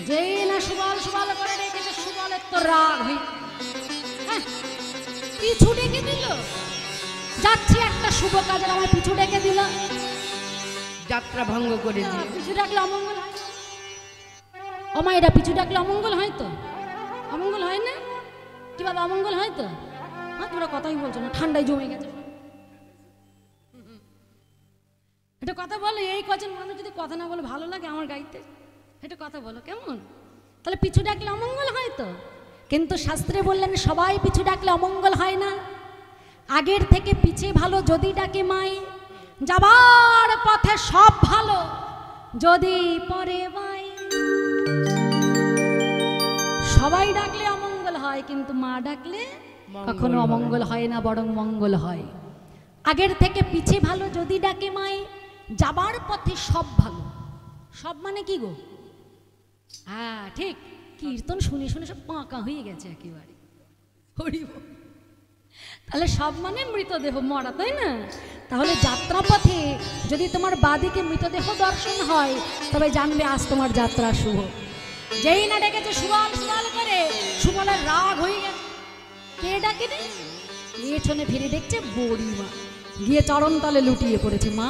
যেই না সুবল সুবল করে ডেকেছে, সুবলের তো রাগ হই, পিছু ডেকে দিল। যাচ্ছি একটা শুভ কাজের, আমার পিছু ডেকে দিল, যাত্রা ভঙ্গ করে দিল। পিছু ডাকলে অমঙ্গল হয়? ওমা, এটা পিছু ডাকলে অমঙ্গল হয় তো? অমঙ্গল হয় না কি বাবা? অমঙ্গল হয় তো? হ্যাঁ, তোমরা কথাই বলছো না, ঠান্ডায় জমে গেছে। এটা কথা বলো, এই কজন মানুষ যদি কথা না বলে ভালো লাগে আমার গাইতে, এটা কথা বলো কেমন? তাহলে পিছু ডাকলে অমঙ্গল হয় তো? কিন্তু শাস্ত্রে বললেন সবাই পিছু ডাকলে অমঙ্গল হয় না। আগের থেকে পিছে ভালো যদি ডাকে মাই, যাবার পথে সব ভালো যদি পরে মাই। সবাই ডাকলে অমঙ্গল হয়, কিন্তু মা ডাকলে কখনো অমঙ্গল হয় না, বরং মঙ্গল হয়। আগের থেকে পিছে ভালো যদি ডাকে মাই, যাবার পথে সব ভালো। সব মানে কি গো? হ্যাঁ ঠিক, কীর্তন শুনে শুনে সব পাঁকা হয়ে গেছে একেবারে। হরি বল। তাহলে সব মানে মৃতদেহ মরা, তাই না? তাহলে যাত্রাপথে যদি তোমার বাদিকে মৃতদেহ দর্শন হয়, তবে জানবে আজ তোমার যাত্রা শুভ। যেই না ডেকেছে সুবল সুবল করে, সুবলের রাগ হয়ে গেছে। কে ডাকে রে? পেছনে ফিরে দেখছে বুড়িমা গিয়ে চরণ তলে লুটিয়ে পড়েছে। মা,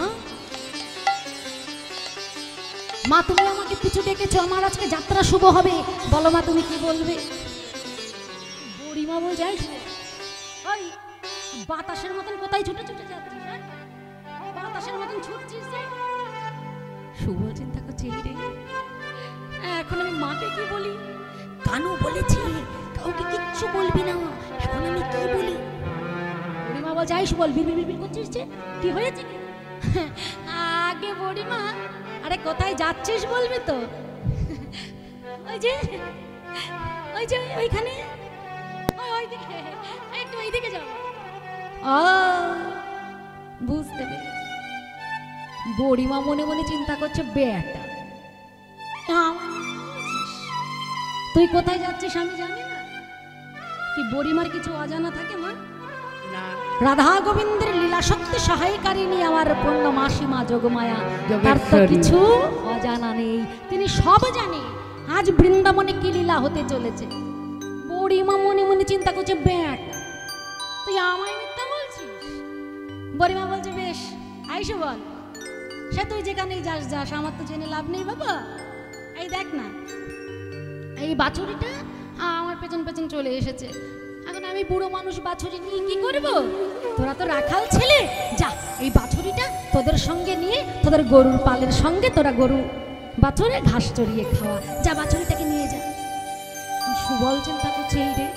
মা তুমি আমাকে পিছু ডেকেছো, আমার আজকে যাত্রা শুভ হবে, বলো মা তুমি কি বলবে? বুড়িমা বলছে, ওই বাতাসের মতন কোথায় ছুটে ছুটে যাচ্ছিস? বাতাসের মতন ছুটছিস যে? সুবল চিন্তা করছে, রে এখন আমি মাকে কি বলি? কানু বলেছি কাউকে কিচ্ছু বলবি না, এখন আমি কি বলি? বুড়িমা বলছে, আই সুবল বিড় বিড় বিড় করছিস যে, কি হয়েছে? আগে বুড়িমা, আরে কোথায় যাচ্ছিস বলবি তো? ওই যে ওই যে ওইখানে, ওইদিকে, একটু ওইদিকে যাও। বুঝতে পেরেছি। বুড়িমা মনে মনে চিন্তা করছে, বেটা তুই কোথায় যাচ্ছিস আমি জানি না? কি বুড়িমার কিছু অজানা থাকে মা? রাধা গোবিন্দের লীলা শক্তি সহায়কারিণী আমার পূর্ণ মাসিমা যোগমায়া, তার তো কিছু অজানা নেই, তিনি সব জানে। আজ বৃন্দাবনে কি লীলা হতে চলেছে। বুড়িমা মনে মনে চিন্তা করছে, বেট তুই আমায় মিথ্যা বলছিস? বুড়িমা বলছে, বেশ আইসো বল, সে তুই যেখানেই যাস যাস, আমার তো জেনে লাভ নেই বাবা। এই দেখ না, এই বাছুরিটা আমার পেছন পেছন চলে এসেছে, এখন আমি বুড়ো মানুষ বাছুরি নিয়ে কি করব? তোরা তো রাখাল ছেলে, যা এই বাছুরিটা তোদের সঙ্গে নিয়ে তোদের গরুর পালের সঙ্গে তোরা গরু বাছুরে ঘাস চড়িয়ে খাওয়া, যা বাছুরিটাকে নিয়ে যা। সুবল চিন্তা করছে, এই রে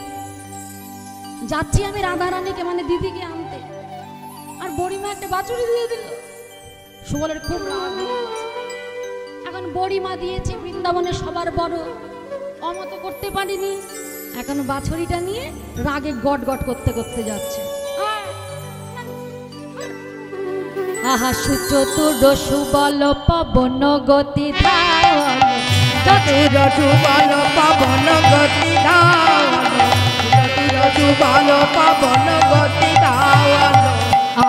যাচ্ছি আমি রাধারানীকে মানে দিদিকে আনতে, আর বুড়িমা একটা বাছুরি দিয়ে দিল। সুবলের খুব রাগ হয়ে গেছে। এখন বুড়িমা দিয়েছে বৃন্দাবনে সবার বড়, অমত করতে পারিনি, এখন বাছুরিটা নিয়ে রাগে গট গট করতে করতে যাচ্ছে। আহা সুচতুর সুবল পবন গতি ধারণ চতুর যুগল পবন গতি ধাওয়ালো, চতুর যুগল পবন গতি ধাওয়ালো।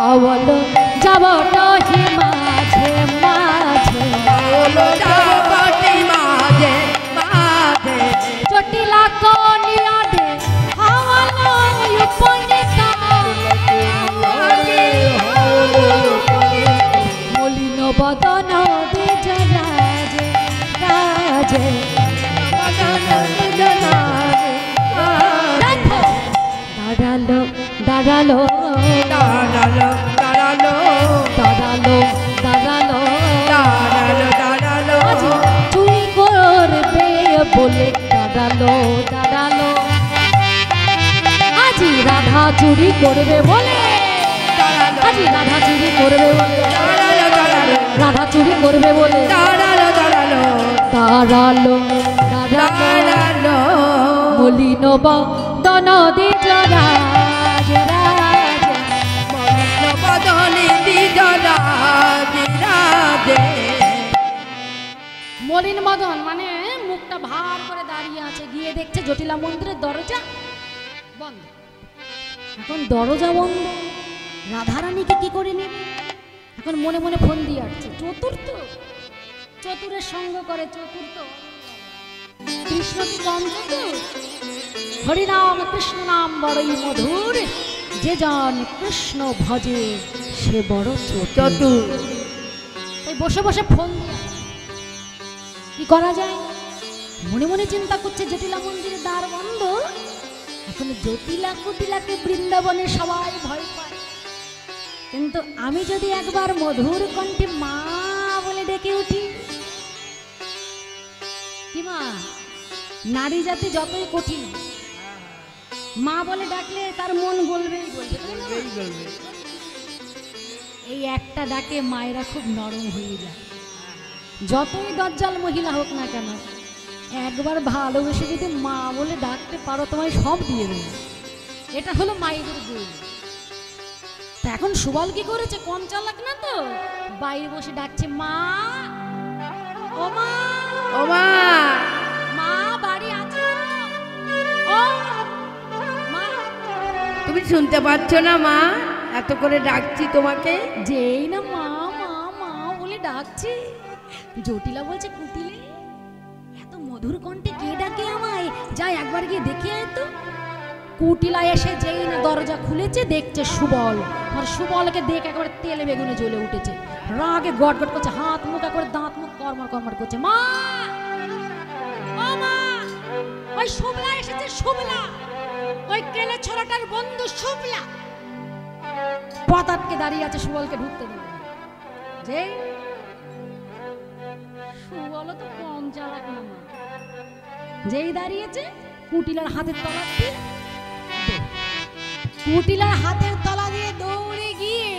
আওলো যাবটি মাঝে মাঝে, আওলো যাবটি মাঝে মাঝে, জটিলা কনিয়া দে হাওয়ালো উপনিকা। মলিন বদন দ্বিজ রাজে রাজে, দাঁড়ালো দাঁড়ালো দাঁড়ালো দাঁড়ালো দাঁড়ালো দাঁড়ালো, দাঁড়ালো দাঁড়ালো, আজ চুরি করবে বলে দাঁড়ালো দাঁড়ালো, আজি রাধা চুরি করবে বলে, আজি রাধা চুরি করবে বলে, দাঁড়ালো দাঁড়ালো, রাধা চুরি করবে বলে দাঁড়ালো দাঁড়ালো, দাঁড়ালো দাঁড়ালো, দাঁড়ালো। মলিন বদন দ্বিজ রাজ রাজ, বদনে দ্বিজ রাজ রাজে। মলিন মদন মানে মুখটা ভার করে দাঁড়িয়ে আছে, গিয়ে দেখছে জটিলা মন্দিরের দরজা বন্ধ। এখন দরজা বন্ধ, রাধারানীকে কি করে নেবে? এখন মনে মনে ফোন দিয়ে আসছে, চতুর্থ চতুরের সঙ্গ করে চতুর্থ কৃষ্ণ কি কম চতুর? হরিনাম কৃষ্ণ নাম বড়ই মধুর, যে জন কৃষ্ণ ভজে সে বড় চতুর। তাই বসে বসে ফোন দিয়ে কি করা যায় মনে মনে চিন্তা করছে, জটিলা মন্দিরের দ্বার বন্ধ। এখন জটিলা কুটিলাকে বৃন্দাবনে সবাই ভয় পায়, কিন্তু আমি যদি একবার মধুর কণ্ঠে মা বলে ডেকে উঠি, কি মা? নারী জাতি যতই কঠিন, মা বলে ডাকলে তার মন গলবেই গলবে, এই একটা ডাকে মায়েরা খুব নরম হয়ে যায়। যতই দজ্জাল মহিলা হোক না কেন, একবার ভালোবেসে যদি মা বলে ডাকতে পারো, তোমায় সব দিয়ে দেবে। এটা হলো মায়েদের গুণ। তা এখন সুবল কি করেছে, কম চালাক না তো, বাইরে বসে ডাকছে মা, ও মা, ও মা, মা বাড়ি আছে? ও মা, তুমি শুনতে পাচ্ছ না মা? এত করে ডাকছি তোমাকে। যেই না মা মা মা বলে ডাকছে, জটিলা বলছে কুটিলে এত মধুর কণ্ঠে কে ডাকে আমায়, যাই একবার গিয়ে দেখে আয় তো। কুটিলা এসে যেই না দরজা খুলেছে, দেখছে সুবল, আর সুবলকে দেখে একেবারে তেলে বেগুনে জ্বলে উঠেছে, রাগে গট গট করছে, হাত মুখ করে দাঁত মুখ কর্মর কর্মর করছে। মা, ও মা, ওই শুভলা এসেছে, শুভলা, ওই কেলে ছোড়াটার বন্ধু শুভলা। পথ আটকে দাঁড়িয়ে আছে, সুবলকে ঢুকতে দেবে যে। সুবল তো কম চালাক না মা, যেই দাঁড়িয়েছে কুটিলার হাতের তলা দিয়ে, কুটিলার হাতের তলা দিয়ে দৌড়ে গিয়ে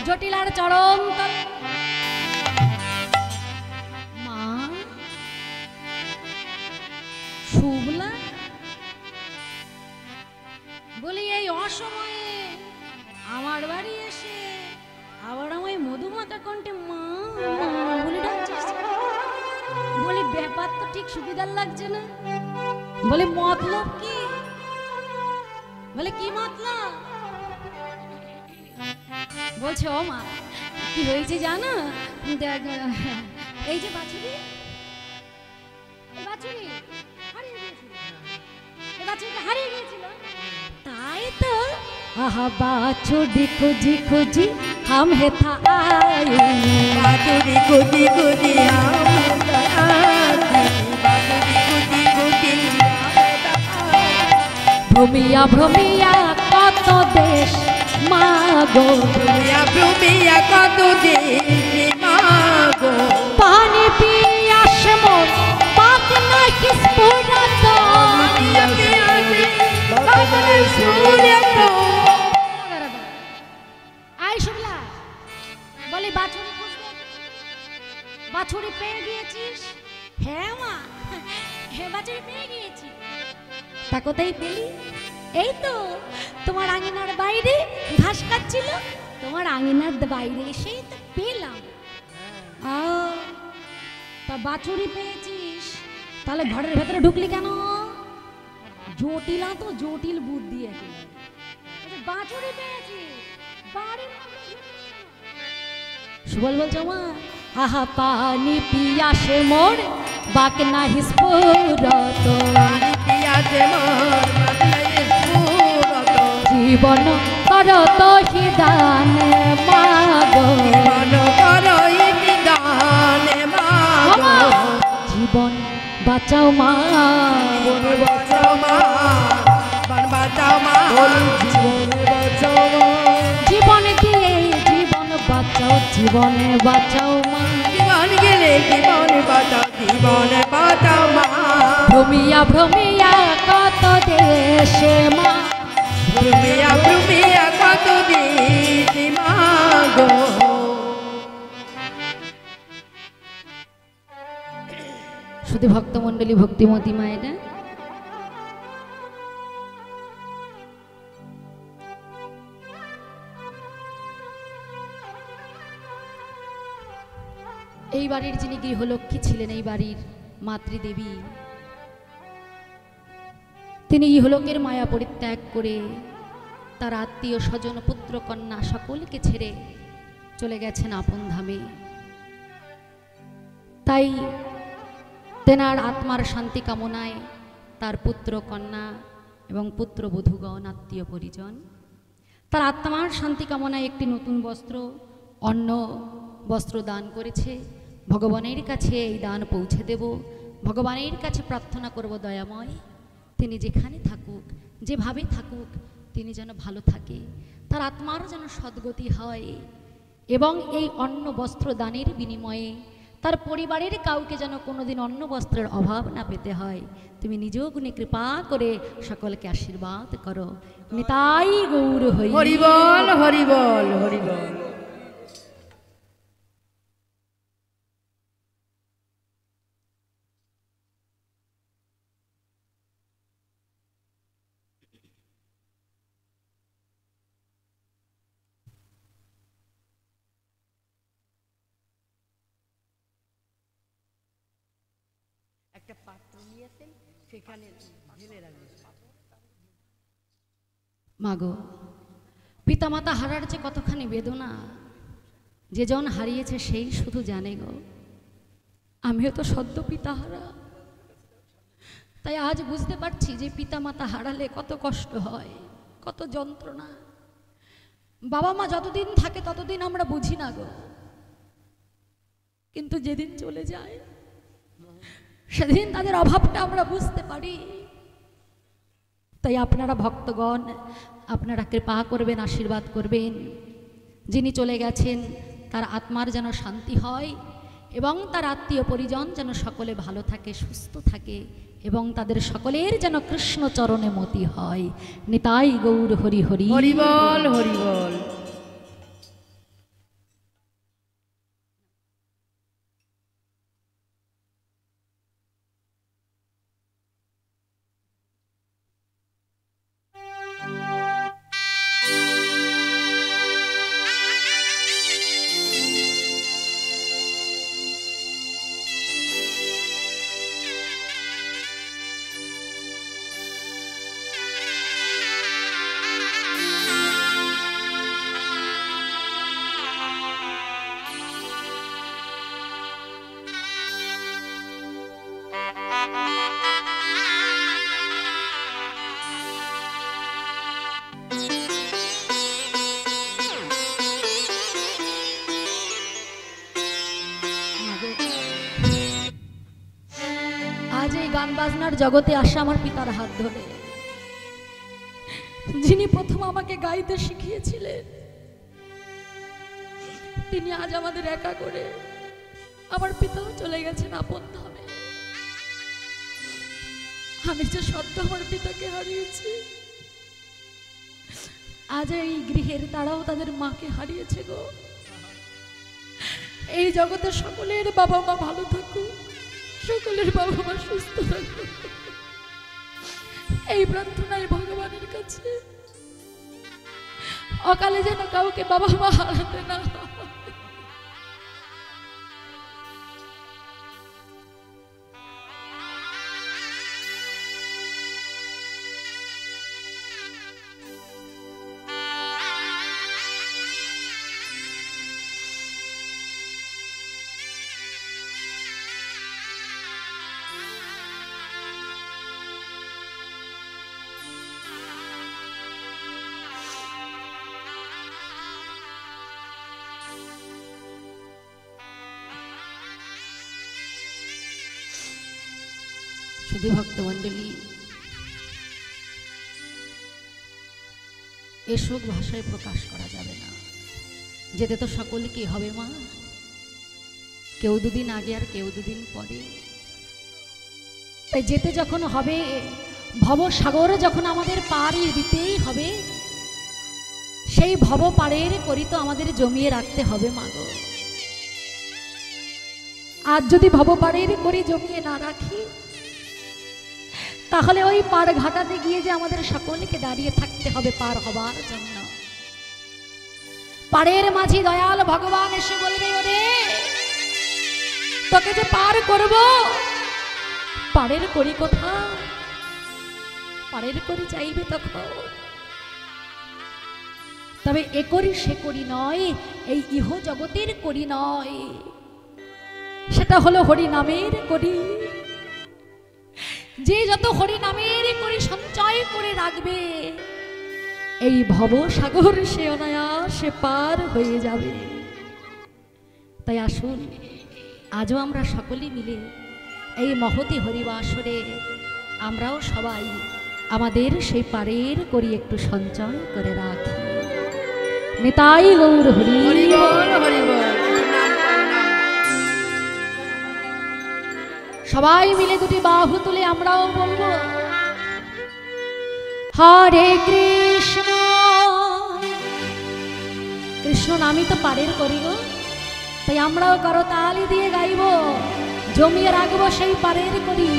জটিলার চরম তলা। মা, শুভলা বলি এই অসময়ে আমার বাড়ি এসে আবার আমায় মধুমাতা কণ্ঠে মা মা বলে ডাকছিস? বলি ব্যাপার তো ঠিক সুবিধার লাগছে না। বলে মতলব কি? বলে কি মতলব? বলছে ও মা কি হয়েছে জানো, এই যে বাছুরি, বাছুরি হারিয়ে গিয়েছিল, এই বাছুরিটা হারিয়ে গিয়েছিল, তাই তো আহা বাছুরি খুঁজি খুঁজি हम है था आए, बादुरी खुदी खुदी बादुरी खुदी खुदी भूमिया भूमिया कत देश मागो, भूमिया भूमिया कत देश मागो, पानी पियास मोर बात ना किस पूरा तो, पिया पिया बात ना सूर्य तो। आई शुभला বলি বাছুরি খুঁজবে, বাছুরি পেয়ে গিয়েছিস? হ্যাঁ মা, হ্যাঁ বাছুরি পেয়ে গিয়েছি। তা কোথায় পেলি? এই তো তোমার আঙিনার বাইরে ঘাস কাটছিল, তোমার আঙিনার বাইরে এসেই তো পেলাম। তা বাছুরি পেয়েছিস, তাহলে ঘরের ভেতরে ঢুকলি কেন? জটিলা তো জটিল বুদ্ধি একেবারে। বাছুরি পেয়েছি বাড়ির সুবল বলছো মা, আহা পানি পিয়াসে মোর বাক না হিসপুরত, পিয়াসে মোর বাক নাই স্ফুরত, জীবন করত হিদান মাগো, জীবন করই দানে মাগো, জীবন বাঁচাও মা, জীবন বাঁচাও মা, জীবন বাঁচাও মা, জীবন বাঁচাও মা, জীবন দিয়ে জীবন বাঁচাও, জীবনে বাঁচাও মা, জীবন গেলে জীবন বাঁচাও, জীবন বাঁচাও মা, ভ্রমিয়া ভ্রমিয়া কত দেশে মা, ভ্রমিয়া ভ্রমিয়া কত দিদি মাগো। শুধু ভক্তমণ্ডলী ভক্তিমতী মা এটা। এই বাড়ির যিনি গৃহলক্ষ্মী ছিলেন, এই বাড়ির মাতৃদেবী, তিনি ইহলোকের মায়া পরিত্যাগ করে তার আত্মীয় স্বজন পুত্র কন্যা সকলকে ছেড়ে চলে গেছেন আপন ধামে। তাই তেনার আত্মার শান্তি কামনায় তার পুত্র কন্যা এবং পুত্রবধূগণ আত্মীয় পরিজন তার আত্মার শান্তি কামনায় একটি নতুন বস্ত্র, অন্ন বস্ত্র দান করেছে। ভগবানের কাছে এই দান পৌঁছে দেব, ভগবানের কাছে প্রার্থনা করব দয়াময় তিনি যেখানে থাকুক, যেভাবে থাকুক, তিনি যেন ভালো থাকে, তার আত্মার যেন সদ্গতি হয়, এবং এই অন্ন বস্ত্র দানের বিনিময়ে তার পরিবারের কাউকে যেন কোনোদিন অন্ন বস্ত্রের অভাব না পেতে হয়। তুমি নিজ গুণে কৃপা করে সকলকে আশীর্বাদ করো। নিতাই গৌর হরি হরিবল হরিবল হরিবল। একটা পাত্র নিয়েছেন, সেখানে ঢেলে রাখবেন। মাগো, পিতামাতা হারার যে কতখানি বেদনা, যে জন হারিয়েছে সেই শুধু জানে গো। আমিও তো সদ্য পিতাহারা, তাই আজ বুঝতে পারছি যে পিতামাতা হারালে কত কষ্ট হয়, কত যন্ত্রণা। বাবা মা যতদিন থাকে ততদিন আমরা বুঝি না গো, কিন্তু যেদিন চলে যায় সেদিন তাদের অভাবটা আমরা বুঝতে পারি। তাই আপনারা ভক্তগণ, আপনারা কৃপা করবেন, আশীর্বাদ করবেন, যিনি চলে গেছেন তার আত্মার যেন শান্তি হয় এবং তার আত্মীয় পরিজন যেন সকলে ভালো থাকে, সুস্থ থাকে, এবং তাদের সকলের যেন কৃষ্ণ চরণে মতি হয়। নিতাই গৌর হরি হরি হরিবল হরিবল। আজ এই গান বাজনার জগতে আসা আমার পিতার হাত ধরে, যিনি প্রথম আমাকে গাইতে শিখিয়েছিলেন, তিনি আজ আমাদের একা করে, আমার পিতাও চলে গেছেন আপন ধামে। আমি যে সত্য আমার পিতাকে হারিয়েছি, আজ এই গৃহের তারাও তাদের মাকে হারিয়েছে গো। এই জগতে সকলের বাবা মা ভালো থাকুক, সকলের বাবা মা সুস্থ থাকুক, এই প্রার্থনায় ভগবানের কাছে। অকালে যেন কাউকে বাবা মা হারাতে না হয়। শুধু ভক্তমণ্ডলী, এ শোক ভাষায় প্রকাশ করা যাবে না। যেতে তো সকলকে হবে মা, কেউ দুদিন আগে আর কেউ দুদিন পরে। তাই যেতে যখন হবে, ভবসাগর যখন আমাদের পাড়ি দিতেই হবে, সেই ভব পাড়ের করি তো আমাদের জমিয়ে রাখতে হবে মা গো। আজ যদি ভব পাড়ের করি জমিয়ে না রাখি, তাহলে ওই পার ঘাটাতে গিয়ে যে আমাদের সকলকে দাঁড়িয়ে থাকতে হবে পার হবার জন্য। পাড়ের মাঝি দয়াল ভগবান এসে বলবে, ওরে তোকে যে পার করব, পাড়ের করি কোথায়? পাড়ের করি চাইবে তখন। তবে এ করি সে করি নয়, এই ইহ জগতের করি নয়, সেটা হলো হরি নামের করি। যে যত হরি নামের করি সঞ্চয় করে রাখবে, এই ভবসাগর সে অনায়াসে পার হয়ে যাবে। তাই আসুন আজও আমরা সকলে মিলে এই মহতি হরিবাসরে আমরাও সবাই আমাদের সেই পারের করি একটু সঞ্চয় করে রাখি। নিতাই গৌর হরি হরি বল, হরি বল। সবাই মিলে দুটি বাহু তুলে আমরাও বলবো, হরে কৃষ্ণ। কৃষ্ণ নামই তো পারের করি গো, তাই আমরাও করতালি দিয়ে গাইব, জমিয়ে রাখবো সেই পারের করি,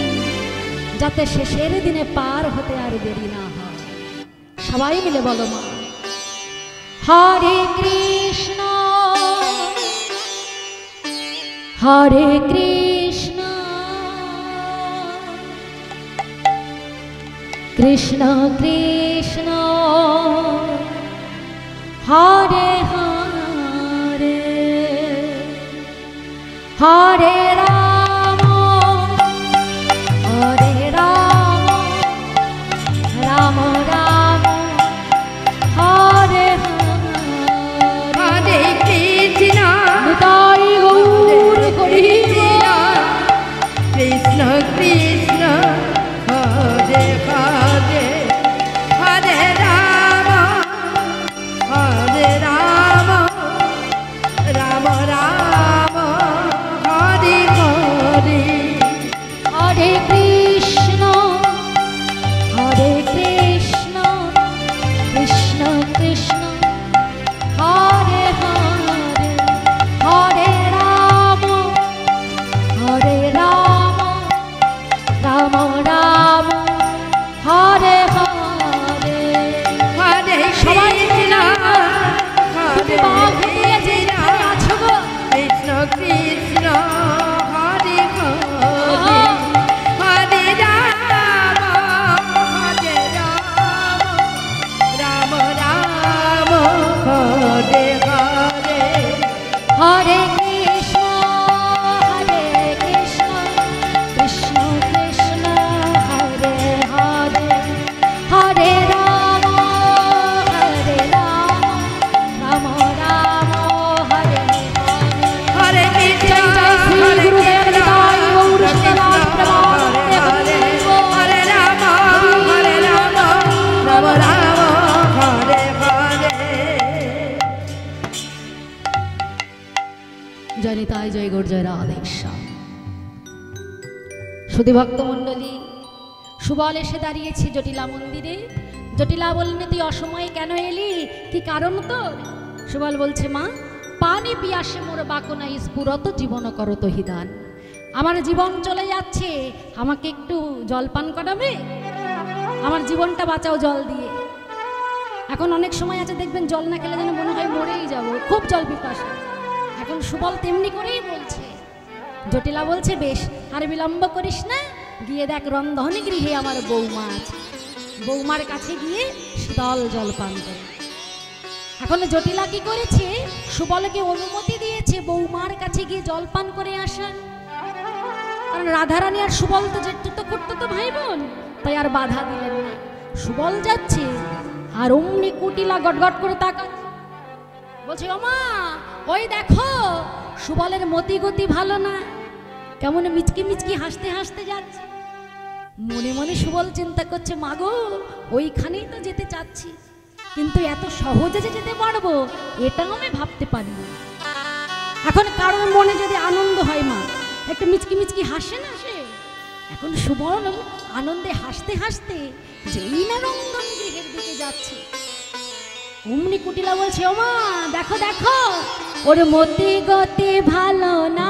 যাতে শেষের দিনে পার হতে আর দেরি না হয়। সবাই মিলে বলো মা, হরে কৃষ্ণ হরে কৃষ্ণ কৃষ্ণ কৃষ্ণ হরে হরে হরে রাম হরে রাম রাম রাম হরে হরে কৃষ্ণ নিতাই গৌর হরি কৃষ্ণ কৃষ্ণ হরে হরে হরে রাম রাম রাম হরে হরে হরে কৃষ্ণ কৃষ্ণ কৃষ্ণ হরে হরে হরে রাম রাম রাম হরে হরে হরে সবাই কৃষ্ণ দুটি হরে বাহু তুলে যে যেখানে আছো গো, কৃষ্ণ কৃষ্ণ হরে হরে হরে রাম রাম রাম হরে হরে হরে কৃষ্ণ কৃষ্ণ কৃষ্ণ হরে হরে হরে রাম রাম রাম হরে হরে হরে কৃষ্ণ জয় জয় শ্রী হরে গুরুদেব কৃষ্ণ নিতাই গৌর সীতারাম হরে হরে হরে রাম রাম রাম হরে হরে জয় নিতাই জয় গৌর জয় রাধেশ্যাম। সুধী ভক্ত মণ্ডলী, সুবল এসে দাঁড়িয়েছি জটিলা মন্দিরে। জটিলা বললেন, তুই অসময়ে কেন এলি, কি কারণ তোর? সুবল বলছে, মা পানি পিয়াসে মোর বাকনা স্ফুরত জীবন করত হিদান। আমার জীবন চলে যাচ্ছে, আমাকে একটু জল পান করাবে? আমার জীবনটা বাঁচাও জল দিয়ে। এখন অনেক সময় আছে দেখবেন জল না খেলে যেন মনে হয় মরেই যাব, খুব জল পিপাসা। এখন সুবল তেমনি করেই বলছে। জটিলা বলছে, বেশ আর বিলম্ব করিস না, গিয়ে দেখ রন্ধন গৃহে আমার বৌমা আছে, বৌমার কাছে গিয়ে শীতল জল পান করে। এখন জটিলা কি করেছে, সুবলকে অনুমতি দিয়েছে বৌমার কাছে গিয়ে জল পান করে আসা। কারণ রাধারানী আর সুবল তো যেটুকু করতো তো ভাই বোন, তাই আর বাধা দিলেন না। সুবল যাচ্ছে আর অমনি কুটিলা গটগট করে তাকাচ্ছে, বলছে, ওমা ওই দেখো। সুবলের মতি গতি ভালো না, কেমন মিচকি মিচকি হাসতে হাসতে যাচ্ছে। মনে মনে সুবল চিন্তা করছে, মাগো ওইখানেই তো যেতে চাচ্ছি, কিন্তু এত সহজে যে যেতে পারবো এটাও আমি ভাবতে পারিনি। এখন কারোর মনে যদি আনন্দ হয় মা, একটু মিচকি মিচকি হাসে না সে, এখন সুবল আনন্দে হাসতে হাসতে যেই না রঙ্গন গৃহের দিকে যাচ্ছে, অমনি কুটিলা বলছে, ও মা দেখো দেখো ওর মতি গতি ভালো না,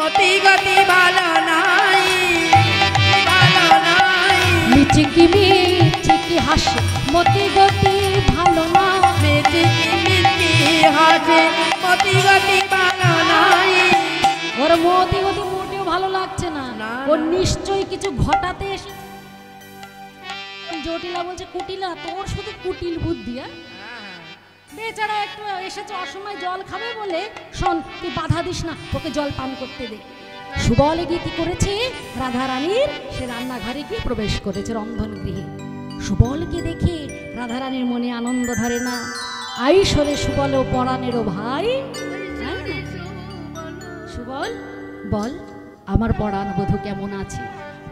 মতি গতি ভালো নাই, ভালো নাই। মিচকি মিচকি হাসে মতি গতি ভালো না, মিচকি মিচকি হাসে মতি গতি ভালো নাই। ওর মতি গতি মোটেও ভালো লাগছে না, না, ও না। নিশ্চয়ই কিছু ঘটাতে এসেছে। জটিলা বলছে, কুটিলা তোর শুধু কুটিল বুদ্ধি, বেচারা একটু এসেছে অসময় জল খাবে বলে, শোন তুই বাধা দিস না, ওকে জল পান করতে দে। সুবল গিয়ে কি করেছে, রাধারানীর সে রান্নাঘরে গিয়ে প্রবেশ করেছে, রন্ধন গৃহে। সুবলকে দেখে রাধারানীর মনে আনন্দ ধরে না, আইসরে সুবল ও পরাণেরও ভাই। হ্যাঁ? সুবল বল আমার পরাণ বধূ কেমন আছে,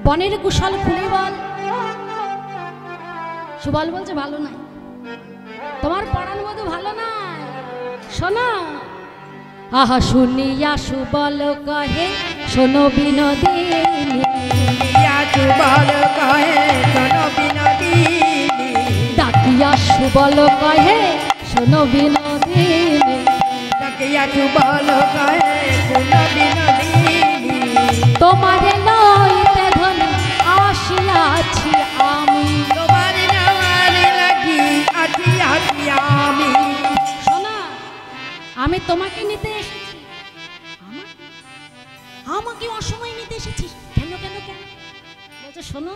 বনের কুশল খুলে বল। সুবল বলছে, ভালো নাই, তোমার পরাণ বধূ ভালো নাই, শোনো। আহা শুনিয়া সুবল কহে শোনো বিনোদিনী, ইয়া সুবল কহে শোনো বিনোদিনী, ডাকিয়া সুবল কহে শোনো বিনোদিনী, ডাকিয়া সুবল কহে শোনো বিনোদিনী। তোমারে লইতে ধনি আসিয়াছি আমি, তোমার নামার লাগি আছি আছি আমি। শোনা আমি তোমাকে নিতে এসেছি, আমাকে অসময় নিতে এসেছিস কেন কেন কেন? বলছে, শোনো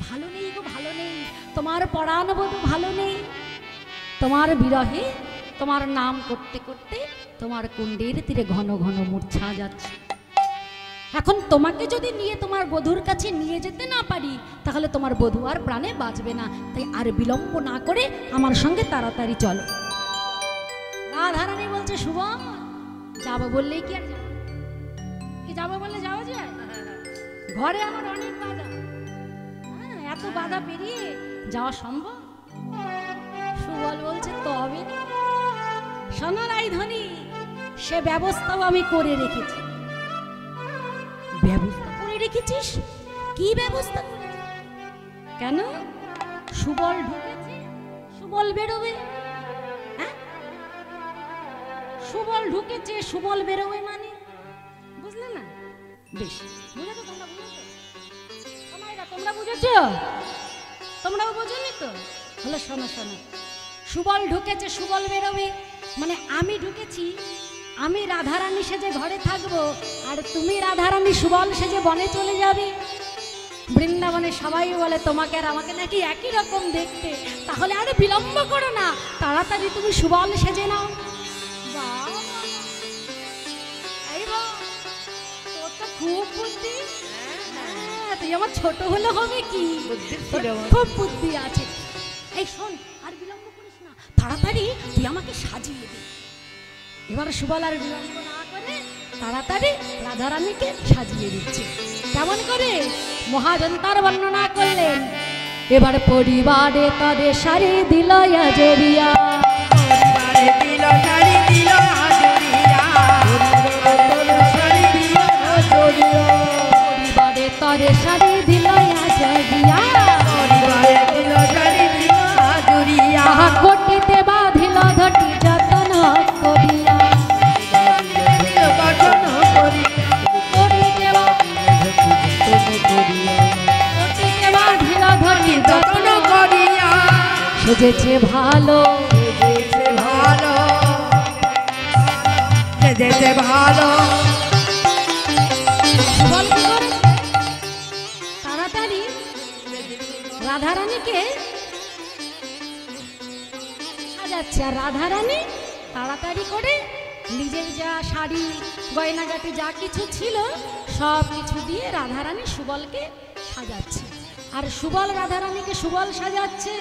ভালো নেই গো, ভালো নেই, তোমার পরাণ বধূ ভালো নেই, তোমার বিরহে তোমার নাম করতে করতে তোমার কুণ্ডের তীরে ঘন ঘন মূর্ছা যাচ্ছে। এখন তোমাকে যদি নিয়ে তোমার বধূর কাছে নিয়ে যেতে না পারি, তাহলে তোমার বধূ আর প্রাণে বাঁচবে না, তাই আর বিলম্ব না করে আমার সঙ্গে তাড়াতাড়ি চলো। রাধারানী বলছে, শুভ যাবো বললেই কি আর যাবো? কি যাবো বললে যাওয়া যায়? ঘরে আমার অনেক বাধা, হ্যাঁ এত বাধা পেরিয়ে যাওয়া সম্ভব? সুবল বলছে, তবে শোনো রাইধনী, সে ব্যবস্থাও আমি করে রেখেছি। ব্যবস্থা করে রেখেছিস? কি ব্যবস্থা করেছিস? কেন? সুবল ঢুকেছে, সুবল বেরোবে। হ্যাঁ সুবল ঢুকেছে, সুবল বেরোবে মানে বুঝলে না? বেশ বুঝেছো তোমরা, বুঝেছো তোমরা বুঝেছো? তোমরাও বোঝোনি তো? হলো শোনো শোনো, সুবল ঢুকেছে, সুবল বেরোবে মানে আমি ঢুকেছি, আমি রাধারানী সেজে ঘরে থাকবো, আর তুমি রাধারানী সুবল সেজে বনে চলে যাবে। বৃন্দাবনে সবাই বলে তোমাকে আর আমাকে নাকি একই রকম দেখতে, তাহলে আর বিলম্ব করো না, তাড়াতাড়ি তুমি সুবল সেজে নাও। তোর তো খুব বুদ্ধি, তুই আমার ছোট হলে হবে কি, খুব বুদ্ধি আছে। এই শোন, আর বিলম্ব করিস না, তাড়াতাড়ি তুই আমাকে সাজিয়ে দে। এবার সুবল আর বিলম্ব না করে তাড়াতাড়ি রাধারানীকে সাজিয়ে দিচ্ছে। কেমন করে? মহাজন তার বর্ণনা করলেন। এবার পরিবারে তাদের শাড়ি দিল আজরিয়া, পরিবারে দিল শাড়ি দিল আজরিয়া, শাড়ি দিল আজরিয়া, পরিবারে তাদের শাড়ি দিল আজরিয়া, পরিবারে দিল শাড়ি দিল আজরিয়া, কোটিতে বাঁধিল ধটি যতন করিয়া, গঠন করি কোটিতে বাঁধিল ধটি যতন করিয়া, সেজেছে ভালো, সেজেছে ভালো, সেজেছে ভালো। সুবল কি করেছে? তাড়াতাড়ি রাধারানীকে সাজাচ্ছে, আর রাধারানী তাড়াতাড়ি করে নিজের যা শাড়ি গয়নাগাটি যা কিছু ছিল সব কিছু দিয়ে রাধারানী সুবলকে সাজাচ্ছে, আর সুবল রাধারানীকে সুবল সাজাচ্ছে।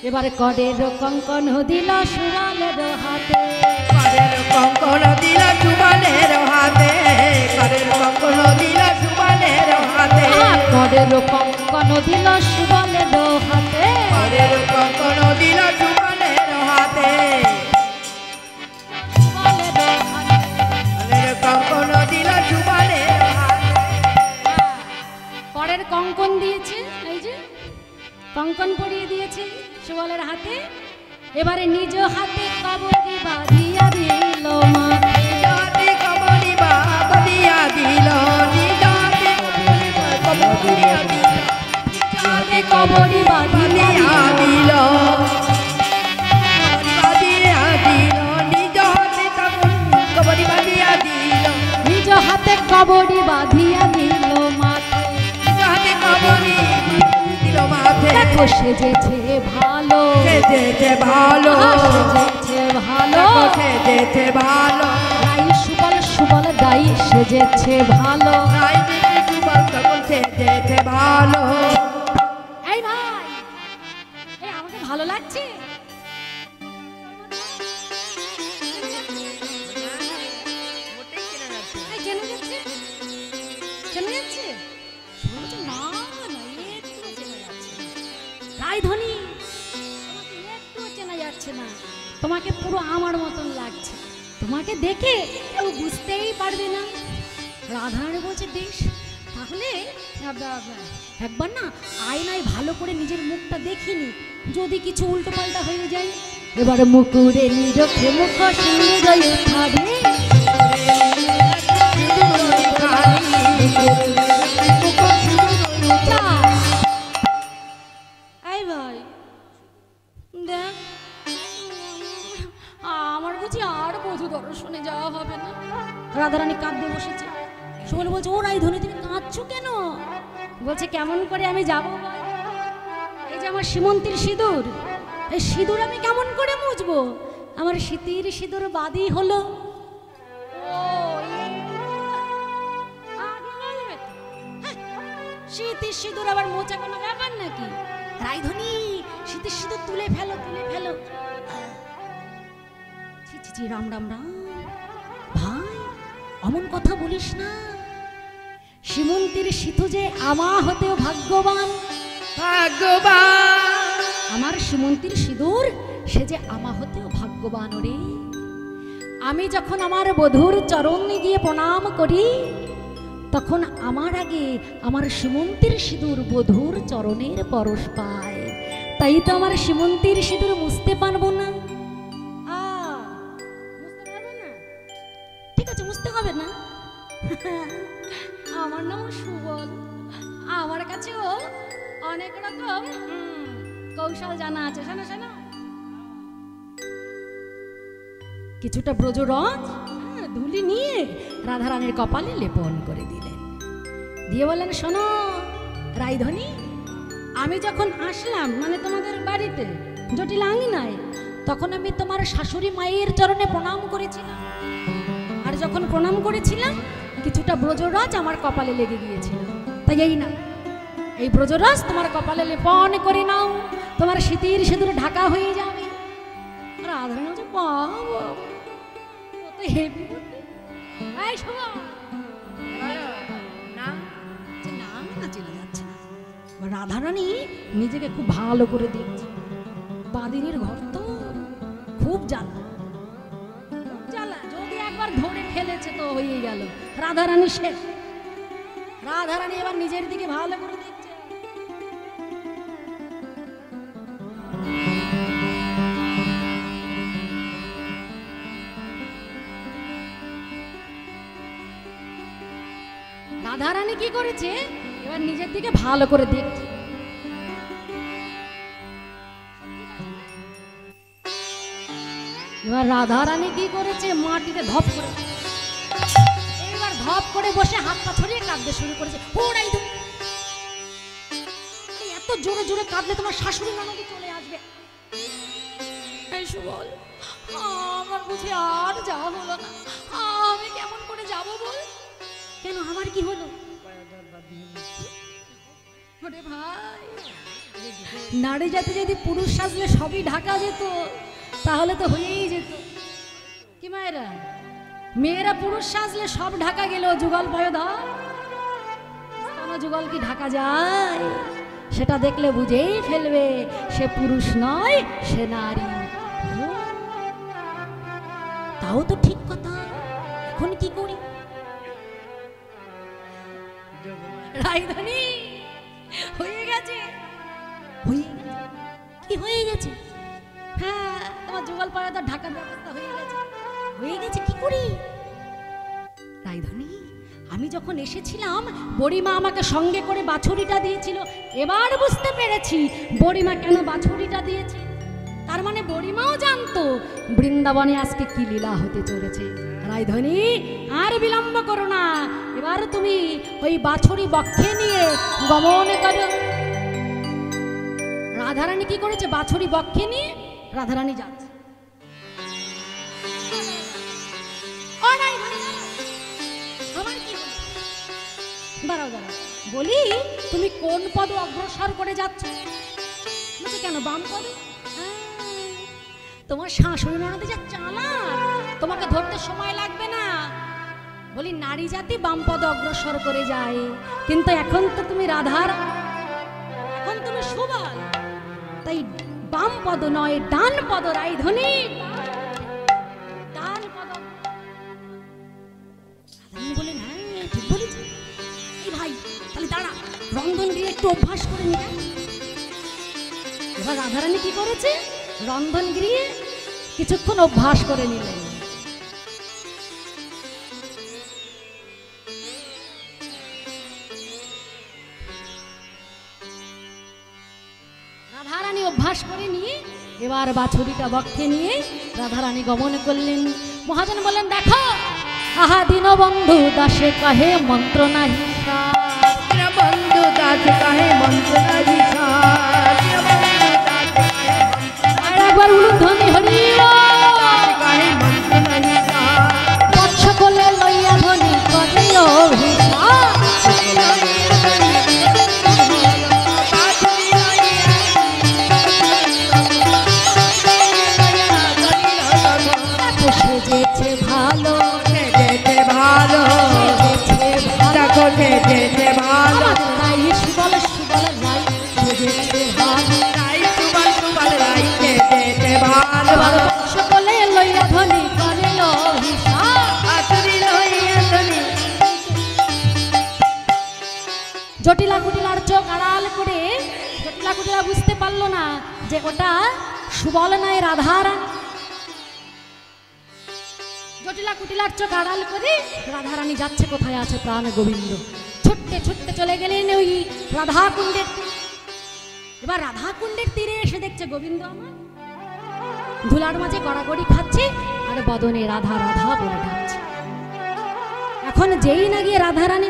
এবারে করের কঙ্কন দিল সুবলের হাতে, করের কঙ্কন দিল সুবলের হাতে, করের কঙ্কন দিল সুবলের হাতে করের কঙ্কন দিল সুবলের হাতে করের কঙ্কন দিল সুবলের হাতে সুবলের হাতে করের কঙ্কন দিল সুবলের হাতে করের কঙ্কন দিয়েছে এই যে কঙ্কন পরিয়ে দিয়েছে সুবলের হাতে এবারে নিজ হাতে কবরী বাঁধিয়া দিল মাকে নিজ হাতে কবরী বাঁধিয়া দিল নিজ হাতে কবরী বাঁধিয়া দিল হাতে কবরী বাঁধিয়া দিল বাঁধিয়া দিল নিজ হাতে কবরী বাঁধিয়া দিল নিজ হাতে কবরী বাঁধিয়া দিল মাকে নিজ হাতে কবরী দিল মাথে দেখো সেজেছে ভালো সেজেছে ভালো সেজেছে ভালো সেজেছে ভালো রাই সুবল সুবল দাই সেজেছে ভালো রাই সুবল তখন সেজেছে ভালো এই ভাই এই আমাকে ভালো লাগছে এই চেনা যাচ্ছে চেনা যাচ্ছে বলছে, না না একটু চেনা যাচ্ছে না রায়ধনী তোমাকে একটু চেনা যাচ্ছে না তোমাকে পুরো আমার মতন লাগছে তোমাকে দেখে কেউ বুঝতেই পারবে না রাধারানী বলছে বেশ তাহলে একবার না আয়নায় ভালো করে নিজের মুখটা দেখিনি যদি কিছু উল্টো পাল্টা হয়ে যায় এবারে মুকুরে নিরক্ষে মুখ শুনে যায় উঠাবে এই ভাই দেখ আমার বুঝি আর বধূ দর্শনে যাওয়া হবে না রাধারানী কাঁদতে বসেছে সুবল বলছে ও রায়ধনী তুমি কাঁদছো কেন বলছে কেমন করে আমি যাব এই যে আমার সীমন্তীর সিঁদুর এই সিঁদুর আমি কেমন করে মুছবো আমার শীতির সিঁদুর বাদী হলো ও আগে বলবে তো শীতের সিঁদুর আবার মোচা কোনো ব্যাপার নাকি রায়ধনী শীতের সিঁদুর তুলে ফেলো ছি ছি ছি রাম রাম রাম ভাই অমন কথা বলিস না সীমন্তীর সিধু যে আমা হতেও ভাগ্যবান ভাগ্যবান আমার সীমন্তীর সিঁদুর সে যে আমা হতেও ভাগ্যবান রে আমি যখন আমার বধূর চরণে গিয়ে প্রণাম করি তখন আমার আগে আমার সীমন্তীর সিঁদুর বধূর চরণের পরশ পায় তাই তো আমার সীমন্তীর সিঁদুর মুছতে পারবো না মুছতে পারবে না ঠিক আছে মুছতে হবে না আমার নাম সুবল আমার কাছেও অনেক রকম কৌশল জানা আছে শোনো শোনো কিছুটা ব্রজরজ ধুলি নিয়ে রাধারানীর কপালে লেপন করে দিলেন দিয়ে বললেন শোনো রায়ধনী আমি যখন আসলাম মানে তোমাদের বাড়িতে জটিল আঙিনায় তখন আমি তোমার শাশুড়ি মায়ের চরণে প্রণাম করেছিলাম আর যখন প্রণাম করেছিলাম কিছুটা ব্রজরজ আমার কপালে লেগে গিয়েছিল তাই এই না এই ব্রজরজ তোমার কপালে লেপন করে নাও তোমার শীতের সিঁদুর ঢাকা হয়ে যাবে রাধারানী বলছে বাবা কত হেভি বুদ্ধি এই শোনো না না চেনা যাচ্ছে না রাধারানী নিজেকে খুব ভালো করে দেখছে বাদিনীর ঘর তো খুব জ্বালা যদি একবার ধরে ফেলেছে তো হয়ে গেল রাধারানী শেষ রাধারানী এবার নিজের দিকে ভালো করে দেখছে রাধারানী কি করেছে এবার নিজের দিকে ভালো করে দেখছে এবার রাধারানী কি করেছে মাটিতে ধপ করে এবার ধপ করে বসে হাত পা ছড়িয়ে কাঁদতে শুরু করেছে ওরাই এত জোরে জোরে কাঁদলে তোমার শাশুড়ি ননদি চলে আসবে এই সুবল আমার বুঝি আর যাওয়া হলো না আমি কেমন করে যাব বল কেন আমার কি হলো ওরে ভাই নারী জাতি যদি পুরুষ সাজলে সবই ঢাকা যেত তাহলে তো হয়েই যেত কি মায়েরা মেয়েরা পুরুষ সাজলে সব ঢাকা গেল যুগল ভয়ধর কোনো যুগল কি ঢাকা যায়? সেটা দেখলে বুঝেই ফেলবে সে পুরুষ নয়, সে নারী। ও, তাও তো ঠিক কথা। এখন কি করি? রাইধানী হয়ে গেছে। কি হয়ে গেছে? হ্যাঁ, তোমার যুগল পাড়া তো ঢাকার ব্যবস্থা হয়ে গেছে। কি করি? রাইধানী, আমি যখন এসেছিলাম বড়িমা আমাকে সঙ্গে করে বাছুরিটা দিয়েছিল। এবার বুঝতে পেরেছি বড়িমা কেন বাছুরিটা দিয়েছে। তার মানে বড়িমাও জানতো বৃন্দাবনে আজকে কি লীলা হতে চলেছে। রাইধানী, আর বিলম্ব করো না, এবার তুমি ওই বাছুরি বক্ষে নিয়ে গমন করো। রাধারানী কি করেছে? বাছুরি বক্ষে নিয়ে রাধারানী যাচ্ছে। দাঁড়াও দাঁড়াও, বলি তুমি কোন পদ অগ্রসর করে যাচ্ছ? বলছে কেন বাম পদ? তোমার শাশুড়ি ননদ যা চালাক, তোমাকে ধরতে সময় লাগবে না। বলি নারী জাতি বাম পদ অগ্রসর করে যায়, কিন্তু এখন তো তুমি রাধার, এখন তুমি সুবল, তাই বাম পদ নয় ডান পদ। রাইধনী, ডান পদ। রাধারানী বলেন হ্যাঁ ঠিক বলেছি। ভাই তাহলে দাঁড়া, রন্ধন গিয়ে একটু অভ্যাস করে নিয়ে। এবার রাধারানী কি করেছে? রন্ধন গিয়ে কিছুক্ষণ অভ্যাস করে নিলেন। রাধারানী অভ্যাস করে নিয়ে এবার বাছুরিটা বক্ষে নিয়ে রাধারানী গমন করলেন। মহাজন বললেন দেখো, আহা দীনবন্ধু দাসে কহে মন্ত্র নাহি সার। বন্ধু দাস কহে মন্ত্র নাহি সার। আর একবার উলুধ্বনি হরি কহে মন্ত্র নাহি সার। বৎস কোলে লইয়া ধ্বনি করে অভিসার। সেজেছে ভালো, সেজেছে ভালো, দেখো সেজেছে ভালো। রাই সুবল সুবল রাই সেজেছে ভালো। রাই সুবল সুবল রাই সেজেছে ভালো। বৎস কোলে লইয়া ধ্বনি করে অভিসার। বাছুরি লইয়া ধ্বনি। জটিলা কুটিলার চোখ আড়াল করে জটিলা কুটিলা বুঝতে পারলো না যে ওটা সুবল নয় রাধারানী। জটিলা কুটিলার চোখ আড়াল করে রাধারানী যাচ্ছে কোথায় আছে প্রাণ গোবিন্দ। ছুটতে ছুটতে চলে গেলেন ওই রাধা কুণ্ডের তীরে। এবার রাধা কুণ্ডের তীরে এসে দেখছে গোবিন্দ আমার ধুলার মাঝে গড়াগড়ি খাচ্ছে আর বদনে রাধা রাধা বলে ডাকছে। এখন যেই না গিয়ে রাধারানী,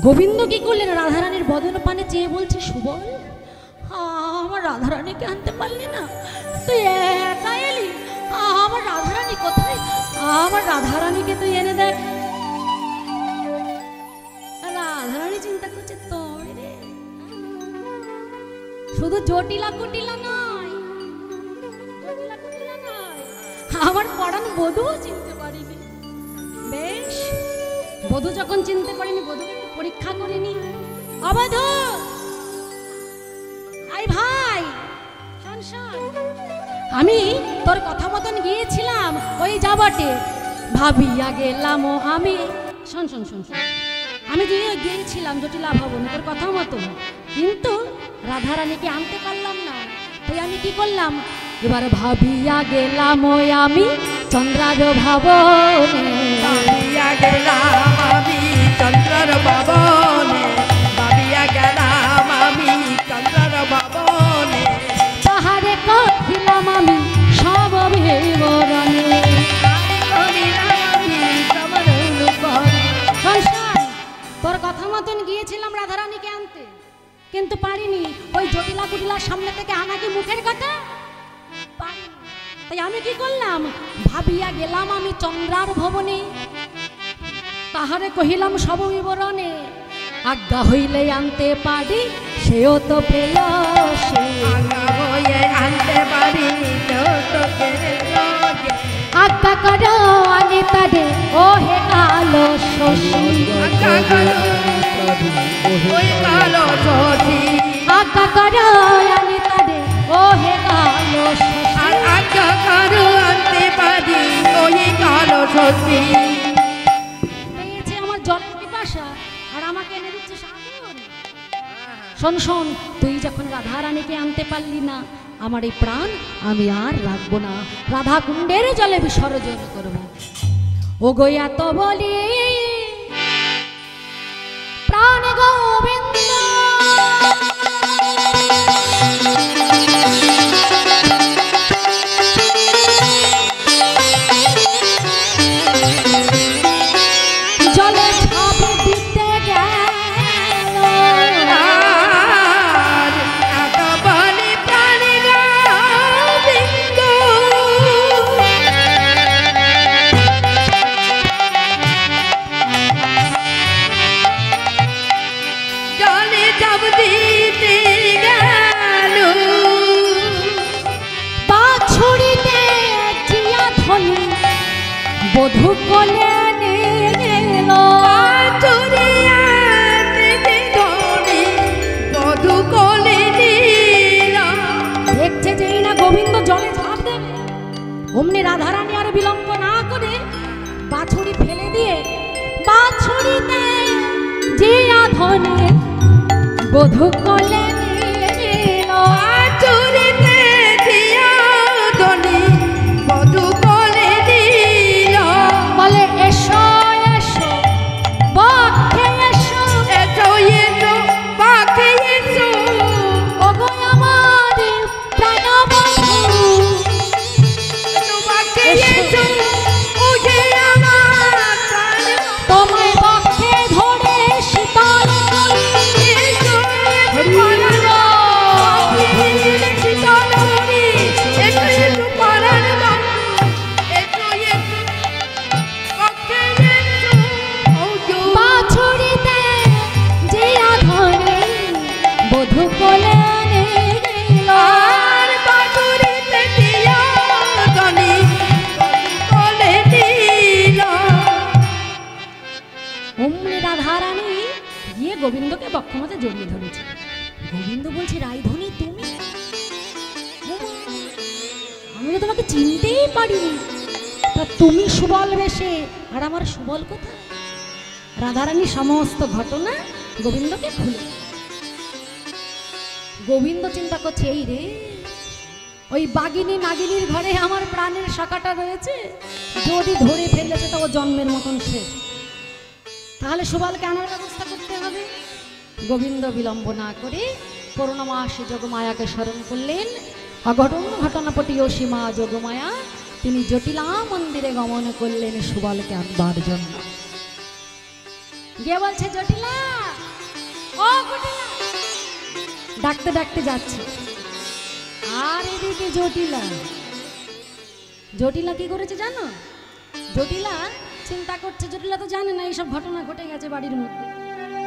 গোবিন্দ কি করলেন? রাধারানীর বদন পানে চেয়ে বলছে সুবল, আমার রাধারানীকে আনতে পারলি না? তুই একা এলি, আমার রাধারানী কোথায়? আমার রাধারানীকে তুই এনে দেখ। রাধারানী চিন্তা করছে তোর রে, শুধু জটিলা কুটিলা নয়, জটিলা কুটিলা নয়, আমার পরাণ বধূও চিনতে পারিনি। বেশ, বধূ যখন চিনতে পারিনি, বধূকে পরীক্ষা করিনি। অবধূ, আই ভাই, শোন শোন, আমি তোর কথা মতন গিয়েছিলাম ওই যাবাটে, ভাবিয়া গেলাম আমি। শোন শোন শোন শোন, আমি যে গিয়েছিলাম জটিলা ভবন তোর কথা মতন, কিন্তু রাধারানীকে আনতে পারলাম না। তাই আমি কি করলাম, এবার ভাবিয়া গেলাম ওই আমি চন্দ্রার ভবনে। ভাবিয়া গেলাম আমি চন্দ্রার ভবনে। ভাবিয়া গেলাম আমি চন্দ্রার ভবনে। তাহারে কহিলাম আমি সব বিবরণে। তোর কথা মতন গিয়েছিলাম রাধারানীকে আনতে, কিন্তু পারিনি। ওই জটিলা কুটিলার সামনে থেকে আনা কি মুখের কথা? পারিনি। তাই আমি কি করলাম, ভাবিয়া গেলাম আমি চন্দ্রার ভবনে। তাহারে কহিলাম সব বিবরণে, আজ্ঞা হইলে আনতে পারি সেও তো পেল সে। আজ্ঞা হয়ে আনতে পারি সেও তো পেল সে। আজ্ঞা করো অনিতা দে ও হে কালো শশী আজ্ঞা করো ওই কালো শশী আজ্ঞা করো অনিতা দে ও হে কালো শশী আর আজ্ঞা করো আনতে পারি ওই কালো শশী পেয়েছে আমার জলের পিপাসা আর আমাকে এনে দিচ্ছে সাগর। শোন শোন, তুই যখন রাধা রানীকে আনতে পারলি না, আমার এই প্রাণ আমি আর রাখবো না, রাধা কুণ্ডের জলে বিসর্জন করব। ও গইয়া তো বলি প্রাণ গোবিন্দ জলে ঝাঁপ দিতে গেল আর একা বলে প্রাণ গোবিন্দ জলে যাব দিতে গেল বাছুরিতে জিয়া ধনি বধূ কোলে নিল বধু কোলে নিল দেখছে যেই না গোবিন্দ জলে ঝাঁপ দেবে, অমনি রাধারানী আর বিলম্ব না করে বাছুরি ফেলে দিয়ে বাছুরিতে জিয়া ধনি বধূ কোলে নিল। চুরিতে দিয়া ধনি বধু কোলে নিল বলে এসো এসো বক্ষে এসো এসো এসো পাখি এসো ওগো আমার প্রাণবন্ধু এসো পাখি এসো ওহে আমার প্রাণ তোমায় বক্ষে ধরে শীতল করি। এসো এসো পরাণ পাখি শীতল হরি এসো এসো পরাণ এসো এসো পক্ষে এসো ওগো বাছুরিতে জিয়া ধরে বধূ কোলে নিল। আর বাছুরিতে দিয়া ধনি কোলে নিল অমনি রাধারানী গিয়ে গোবিন্দকে বক্ষমতে জড়িয়ে ধরেছে। গোবিন্দ বলছে রাইধনী তুমি? ওমা, আমি তো তোমাকে চিনতেই পারিনি, তা তুমি সুবল বেশে আর আমার সুবল কোথায়? রাধারানী সমস্ত ঘটনা গোবিন্দকে খুলে। গোবিন্দ চিন্তা করছে এই রে, ওই বাগিনী নাগিনীর ঘরে আমার প্রাণের শাখাটা রয়েছে, যদি ধরে ফেলেছে তো ও জন্মের মতন শেষ, তাহলে সুবলকে আনার ব্যবস্থা করতে হবে। গোবিন্দ বিলম্ব না করে করুণামাসী যোগমায়াকে স্মরণ করলেন। অঘটন ঘটনাপটি অসীমা যোগমায়া তিনি জটিলা মন্দিরে গমন করলেন সুবলকে আনবার জন্য। গিয়ে বলছে জটিলা, ও জটিলা, ডাকতে ডাকতে যাচ্ছে। আর এদিকে জটিলা জটিলা কি করেছে জানো? জটিলা চিন্তা করছে, জটিলা তো জানে না এইসব ঘটনা ঘটে গেছে বাড়ির মধ্যে।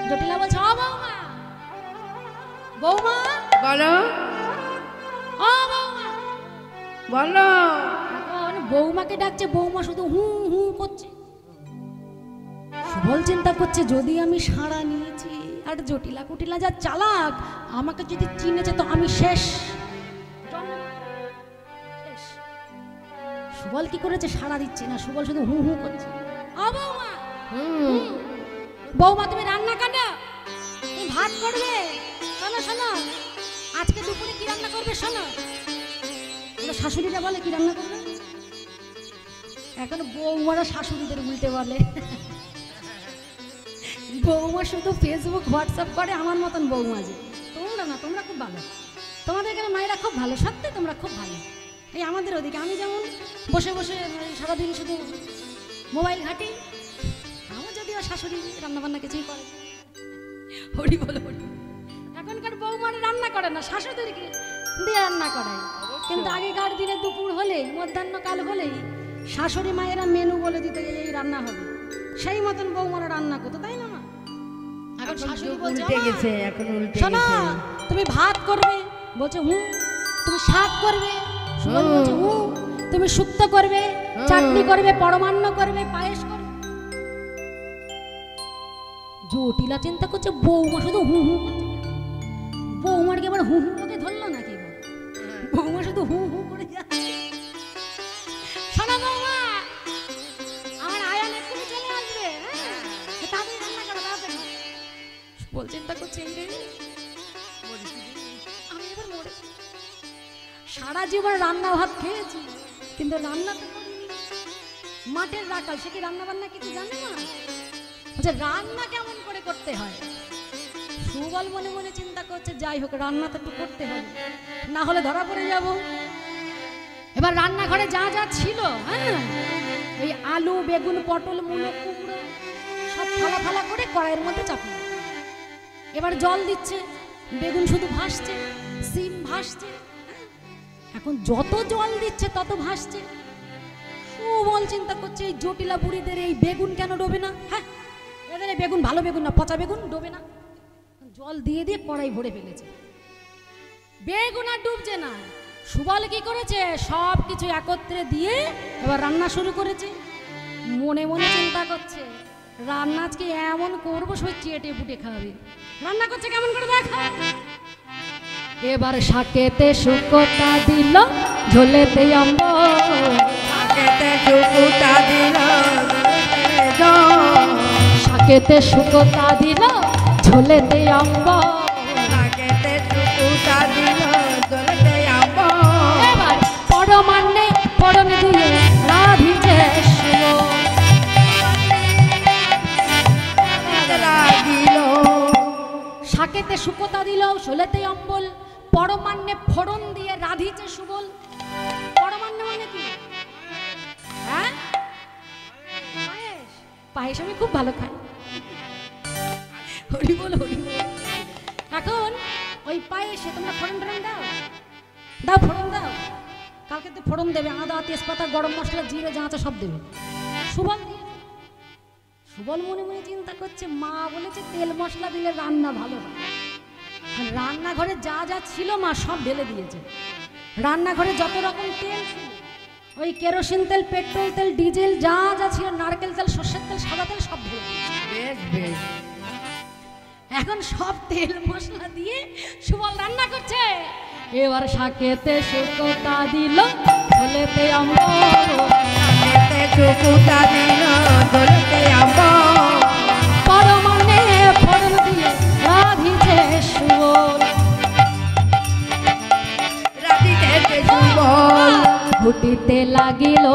জটিলা বলছে ও বৌমা, বৌমা, বলো ও বৌমা। বলো এখন বৌমাকে ডাকছে, বৌমা শুধু হু হু করছে। সুবল চিন্তা করছে যদি আমি সাড়া নিয়েছি, আর জটিলা কুটিলা যা চালাক, আমাকে যদি চিনেছে তো আমি শেষ। শেষ। সুবল কি করেছে? সাড়া দিচ্ছে না, সুবল শুধু হু হু করছে। ও বৌমা, বৌমা তুমি রান্না কেন? তুমি ভাত করবে? শোনো শোনো, আজকে দুপুরে কি রান্না করবে শোনো। ওরা শাশুড়িরা বলে কি রান্না করবে, এখন বৌমারা শাশুড়িদের উল্টে বলে। বৌমা শুধু ফেসবুক হোয়াটসঅ্যাপ করে আমার মতন বৌমা যে। তোমরা না, তোমরা খুব ভালো, তোমাদের এখানে মায়েরা খুব ভালো, সত্যি তোমরা খুব ভালো। এই আমাদের ওদিকে আমি যেমন বসে বসে সারাদিন শুধু মোবাইল ঘাঁটি, আমার যদিও শাশুড়ি রান্নাবান্না কিছুই করে। হরি বলো হরি। এখনকার বৌমারা রান্না করে না, শাশুড়িদেরকে দিয়ে রান্না করায়। কিন্তু আগেকার দিনে দুপুর হলেই, মধ্যাহ্নকাল হলেই শাশুড়ি মায়েরা মেনু বলে দিতে এই রান্না হবে, সেই মতন বৌমারা রান্না করতো, তাই না মা? এখন শাশুড়ি বলছে উল্টে গেছে, এখন উল্টে শোনো গেছে। তুমি ভাত করবে, বলছে হুম। তুমি শাক করবে, সুবল বলছে হুম। তুমি শুক্তো করবে, চাটনি করবে, পরমান্ন করবে, পায়েস করবে। জটিলা চিন্তা করছে বৌমা শুধু হু হু করছে। বৌমার কি আবার হু হু করে ধরলো নাকি? বৌমা শুধু হু হু করে যাচ্ছে। শোনো বৌমা, আমার আয়ান এক্ষুনি চলে আসবে, হ্যাঁ তাড়াতাড়ি রান্না করো তাড়াতাড়ি। বল চিন্তা করছে এই রে আমি এবার মরে সারা জীবন রান্না ভাত খেয়েছি কিন্তু রান্না তো করিনি। মাঠের রাখাল সে কি রান্না বান্না কিছু জানে না? আচ্ছা রান্না কেমন করে করতে হয়? সুবল মনে মনে চিন্তা করছে যাই হোক রান্না তো একটু করতে হবে, না হলে ধরা পড়ে যাব। এবার রান্নাঘরে যা যা ছিল, হ্যাঁ এই আলু, বেগুন, পটল, মূলো, কুমড়ো সব ফালা ফালা করে কড়াইয়ের মধ্যে চাপিয়ে, এবার জল দিচ্ছে, বেগুন শুধু ভাসছে, সিম ভাসছে। এখন যত জল দিচ্ছে তত ভাসছে। সুবল চিন্তা করছে এই জটিলা বুড়িদের এই বেগুন কেন ডোবে না? হ্যাঁ এদের এই বেগুন ভালো বেগুন না, পচা বেগুন, ডোবে না। জল দিয়ে দিয়ে কড়াই ভরে ফেলেছে, বেগুন আর ডুবছে না। সুবল কি করেছে? সব কিছু একত্রে দিয়ে এবার রান্না শুরু করেছে। মনে মনে চিন্তা করছে রান্না আজকে এমন করবো সবাই চেটে পুটে খাবে। রান্না করছে কেমন করে দেখা। এবার শাকেতে শুকোতা দিল, ঝোলেতে আম্বল, শাকেতে শুকোতা দিল, শাকেতে শুকোতা দিল, ঝোলেতে আম্বল, শাকেতে শুকোতা দিল, ঝোলেতে আম্বল। এবার পরমান্নে ফোড়ন দিয়ে রাধিছে শাকেতে শুকোতা দিল, ঝোলেতে আম্বল, পরমান্নে ফোড়ন দিয়ে রাধিছে সুবল। পরমান্নে মানে কি? হ্যাঁ পায়েস। পায়েস আমি খুব ভালো খাই। হরি বল হরি বল। এখন ওই পায়েসে তোমরা ফোড়ন টোড়ন দাও, দাও ফোড়ন দাও। কালকে তো ফোড়ন দেবে, আদা, তেজপাতা, গরম মশলা, জিরে যা আছে সব দেবে। সুবল সুবল মনে মনে চিন্তা করছে মা বলেছে তেল মশলা দিলে রান্না ভালো হয়। রান্নাঘরে যা যা ছিল মা সব ঢেলে দিয়েছে। রান্নাঘরে যত রকম তেল ছিল, ওই কেরোসিন তেল, পেট্রোল তেল, ডিজেল যা যা ছিল, নারকেল তেল, সর্ষের তেল, সাদা তেল সব ঢেলে দিয়েছে। বেশ বেশ। এখন সব তেল মশলা দিয়ে সুবল রান্না করছে। এবার শাকেতে শুকোতা দিল, ঝোলেতে আম্বল, শাকেতে শুকোতা দিল, ঝোলেতে আম্বল, পরমান্নে ফোড়ন দিয়ে রাধিছে সুবল, রাধিছে সুবল। ঘুটিতে লাগিল,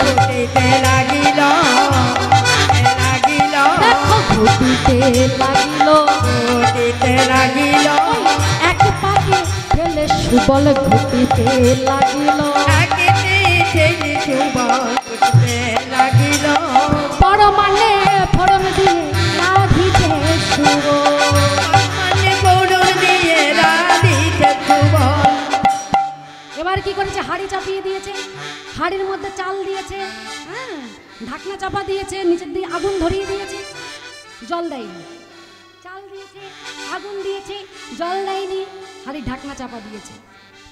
ঘুটিতে লাগিল, লাগিল, দেখো ঘুটিতে লাগিল, ঘুটিতে লাগিল, এক পাকে ফেলে সুবল ঘুটিতে লাগিল, শাকেতে ছেলে সুবল ঘুটিতে লাগিল, পরমান্নে ফোড়ন দিয়ে রাধিছে সুবল, মানে ফোড়ন দিয়ে রাধিছে সুবল। এবার কি করেছে? হাঁড়ি চাপিয়ে দিয়েছে, হাঁড়ির মধ্যে চাল দিয়েছে, হ্যাঁ ঢাকনা চাপা দিয়েছে, নিচের দিয়ে আগুন ধরিয়ে দিয়েছে, জল দেয়নি। চাল দিয়েছে, আগুন দিয়েছে, জল দেয়নি, হাঁড়ির ঢাকনা চাপা দিয়েছে।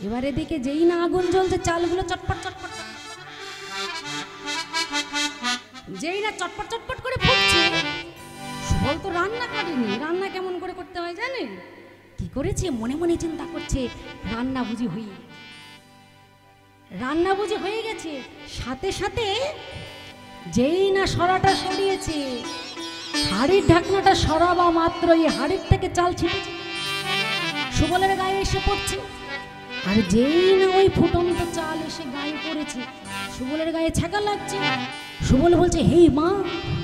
এবার এদিকে যেই না আগুন জ্বলছে চালগুলো চটপট চটপট, যেই না চটপট চটপট করে ফুটছে। সুবল তো রান্না করেনি, রান্না কেমন করে করতে হয় জানে? কি করেছে? মনে মনে চিন্তা করছে রান্না বুঝি হয়ে গেছে, রান্না বুঝি হয়ে গেছে। সাথে সাথে যেই না সরাটা সরিয়েছে, হাড়ির ঢাকনাটা সরাবা মাত্র এই হাড়ির থেকে চাল ছিটেছে, সুবলের গায়ে এসে পড়ছে। আর যেই না ওই ফুটন্ত চাল এসে গায়ে পড়েছে, সুবলের গায়ে ছ্যাঁকা লাগছে। সুবল বলছে হে মা,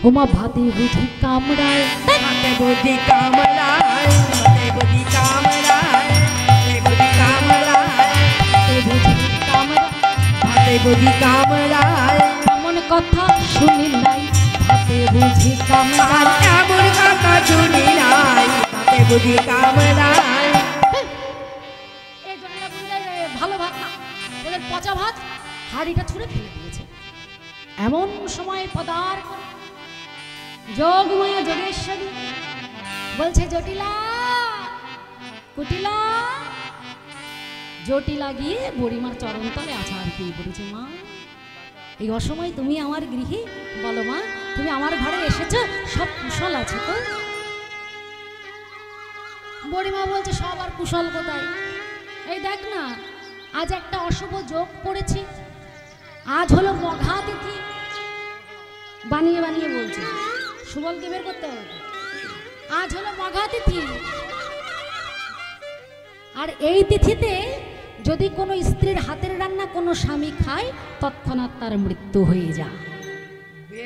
ও মা ভাতে বুঝি কামড়ায়, ভাতে বুঝি কামড়ায়, ভাতে বুঝি কামড়ায়, ভাতে বুঝি কামড়ায়, ভাতে বুঝি কামড়ায়, ভাতে বুঝি কামড়ায়। এমন কথা শুনি নাই, ভাতে বুঝি আর কামড়ায়। এমন কথা শুনি নাই, ভাতে বুঝি কামড়ায়। এই জন্য ভালো ভাত না, ওদের পচা ভাত হাঁড়িটা ছুঁড়ে ফেলে দিয়েছে। এমন সময় পদার্থ যোগমায়া যোগেশ্বরী বলছে জটিলা, কুটিলা, জটিলা গিয়ে বুড়িমার চরণতলে আছাড় খেয়ে পড়েছে। মা, এই অসময় তুমি আমার গৃহে, বলো মা তুমি আমার ঘরে এসেছো, সব কুশল আছে তো? বুড়িমা বলছে সব আর কুশল কোথায়, এই দেখ না আজ একটা অশুভ যোগ পড়েছে, আজ হলো মঘা তিথি। বানিয়ে বানিয়ে বলছে, সুবলকে বের করতে হবে, আজ হলো মঘা তিথি। আর এই তিথিতে যদি কোনো স্ত্রীর হাতের রান্না কোনো স্বামী খায়, তৎক্ষণাৎ তার মৃত্যু হয়ে যায়।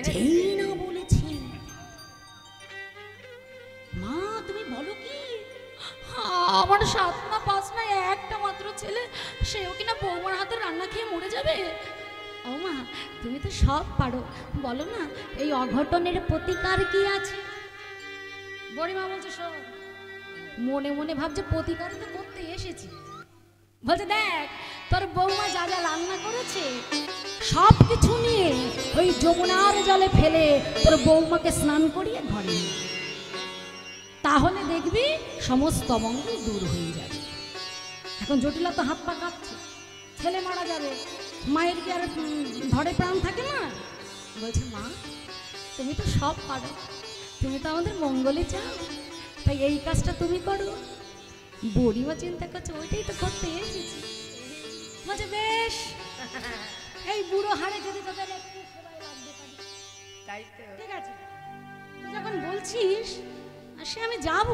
যেই না বলেছি, মা তুমি বলো কি, আমার 7 না 5 না একটা মাত্র ছেলে, সেও কিনা বৌমার হাতের রান্না খেয়ে মরে যাবে? ও মা, তুমি তো সব পারো, বলো না এই অঘটনের প্রতিকার কি আছে? বুড়িমা বলছে শোন, মনে মনে ভাবছে প্রতিকার তো করতে এসেছি। বলছে দেখ তোর বৌমা যা যা রান্না করেছে সব কিছু নিয়ে ওই যমুনার জলে ফেলে তোর বৌমাকে স্নান করিয়ে ঘরে নিয়ে, তাহলে দেখবি সমস্ত অমঙ্গল দূর হয়ে যাবে। এখন জটিলা তো হাত পা কাঁপছে, ছেলে মারা যাবে, মায়ের কি আর ধরে প্রাণ থাকে না? বলছে মা তুমি তো সব পারো, তুমি তো আমাদের মঙ্গলে চাও, তাই এই কাজটা তুমি করো। বুড়িমা চিন্তা করছে ওইটাই তো করতে এসেছি। বলছে বেশ, এই বুড়ো হাড়ে যদি তোদের একটু সেবায় লাগতে পারি, তাই তো ঠিক আছে, তুই যখন বলছিস সে আমি যাব,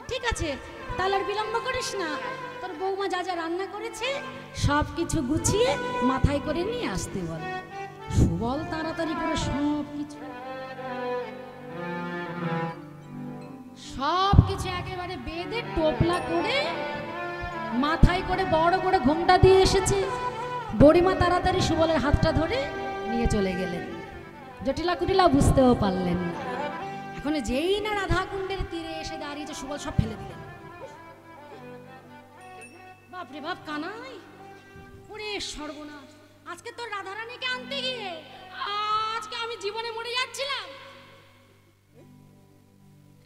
ঠিক আছে, তাহলে আর বিলম্ব করিস না, তোর বৌমা যা যা রান্না করেছে সব কিছু গুছিয়ে মাথায় করে নিয়ে আসতে বল। সুবল তাড়াতাড়ি করে সব কিছু একেবারে বেঁধে টোপলা করে মাথায় করে বড় করে ঘোমটা দিয়ে এসেছে। বুড়িমা তাড়াতাড়ি সুবলের হাতটা ধরে নিয়ে চলে গেলেন। জটিলা কুটিলা বুঝতেও পারলেন না। এখন যেই না রাধা কুণ্ডের তীরে এসে দাঁড়িয়েছে, সুবল সব ফেলে দিলেন। বাপরে বাপ, কানাই ওরে সর্বনাশ, আজকে তোর রাধারানীকে আনতে গিয়ে আজকে আমি জীবনে মরে যাচ্ছিলাম।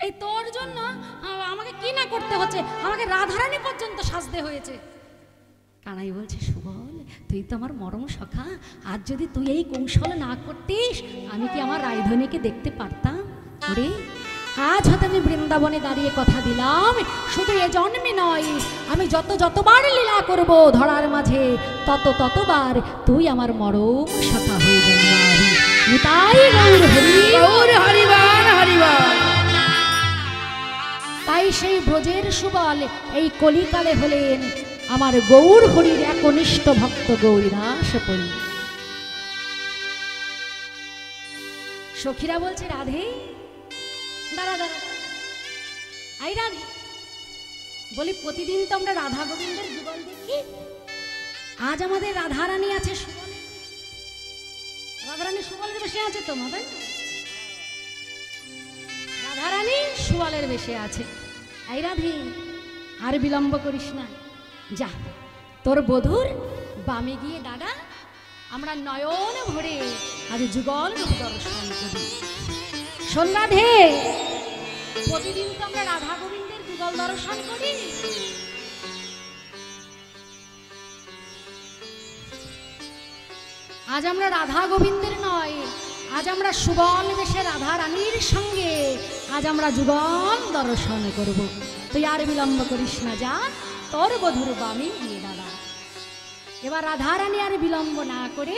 এই তোর জন্য আমাকে কি না করতে হচ্ছে, আমাকে রাধারানী পর্যন্ত সাজতে হয়েছে। কানাই বলছে সুবল তুই তো আমার মরম সখা, আজ যদি তুই এই কৌশল না করতিস আমি কি আমার রায়ধনীকে দেখতে পারতাম? ওরে আজ হয়তো আমি বৃন্দাবনে দাঁড়িয়ে কথা দিলাম, শুধু এ জন্মে নয়, আমি যতবার লীলা করব ধরার মাঝে ততবার তুই আমার মরম সখা হয়ে জন্মাবি। নিতাই গৌর হরি, গৌর হরিবান হরিবান। তাই সেই ব্রজের সুবল এই কলিকালে হলেন আমার গৌর হরির একনিষ্ঠ ভক্ত গৌরীদাস পল্লী। সখীরা বলছে রাধে, দাঁড়া দাঁড়া, আই রাধে, বলি প্রতিদিন তো আমরা রাধা গোবিন্দের যুগল দেখি, আজ আমাদের রাধারানী আছে সুবল, রাধারানী সুবলের বেশে আছে তো মাদাই, রাধারানী সুবলের বেশে আছে। আই রাধে আর বিলম্ব করিস না, যা তোর বধূর বামে গিয়ে দাঁড়া, আমরা নয়ন ভরে আজ যুগল দর্শন করি। শোন রাধে, প্রতিদিন তো আমরা রাধা গোবিন্দের যুগল দর্শন করি, আজ আমরা রাধা গোবিন্দের নয়, আজ আমরা সুবল বেশে রাধা রানীর সঙ্গে আজ আমরা যুগল দর্শন করব। তুই আর বিলম্ব করিস না, যা তোর বধূর বামে গিয়ে দাঁড়া। এবার রাধা রানী আর বিলম্ব না করে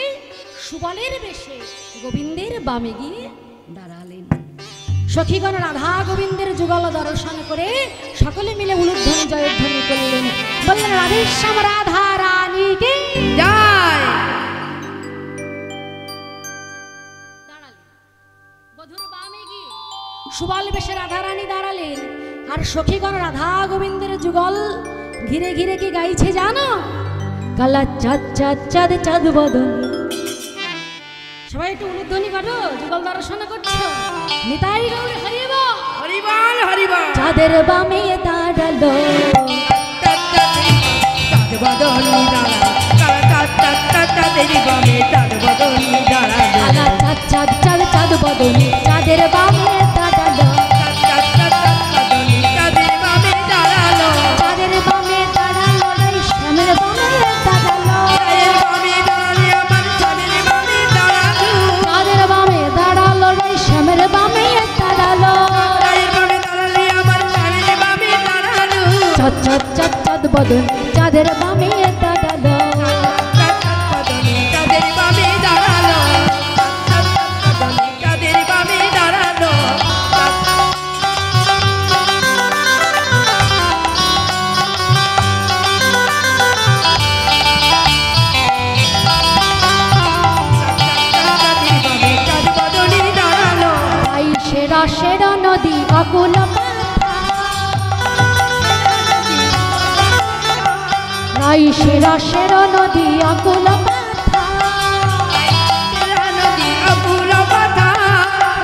সুবলের বেশে গোবিন্দের বামে গিয়ে দাঁড়ালেন। সখীগণ রাধা গোবিন্দের যুগল দর্শন করে সকলে মিলে উলুধ্বনি জয়ধ্বনি করলেন, বললেন রাধেশ্যাম রাধা রানীকে জয়। বধুর বামে গিয়ে সুবল বেশে রাধা রানী দাঁড়ালেন, আর সখীগণ রাধা গোবিন্দের যুগল ঘিরে ঘিরে কি গাইছে জানো? কালা চাঁদ চাঁদ চাঁদ চাঁদ বদন। সবাই একটু উলুধ্বনি করো, যুগল দর্শন করছো। নিতাই গৌর হরিব হরিবান হরিবান। চাঁদের বামে দাঁড়ালো, চাঁদ বদনি দাঁড়া, চাঁদের বামে চাঁদ বদনি দাঁড়ালো, কালা চাঁদ চাঁদ চাঁদ চাঁদ বদনি চাঁদের বামে দাঁড়ালো, চাঁদের বামে দাঁড়ালো, চাঁদের বামে দাঁড়ালো রে শ্যাম চাঁদ চাঁদ চাঁদ বদন চাঁদের বামে দাঁড়ালো চাঁদের বামে দাঁড়ালো চাঁদের বামে দাঁড়ালো সেরা সেরা নদী আকুল রাই সেরা সেরা নদী আকুল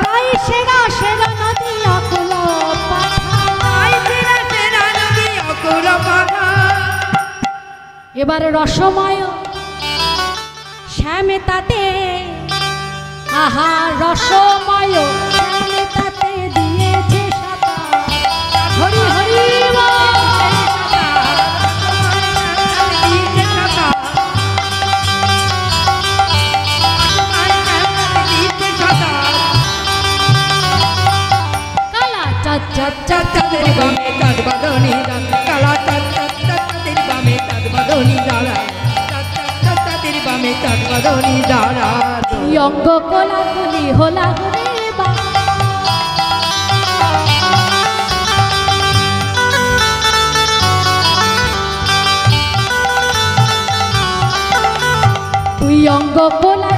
রাই সেরা সেরা নদী আকুল এবার রসময় শ্যামে তাতে আহা রসময় শ্যামে তাতে দিয়েছে সাদা হরি হরি কালা চাঁদ চাঁদ চাঁদ চাঁদের বামে চাঁদ বাঁধনি কালা চাঁদ চাঁদ চাঁদের বামে চাঁদ বাঁধনি দাঁড়া চাঁদের বামে চাঁদ বাঁধনি দাঁড়া অঙ্গ কোলাকুলি হোলা রে বা তুই অঙ্গ কোলা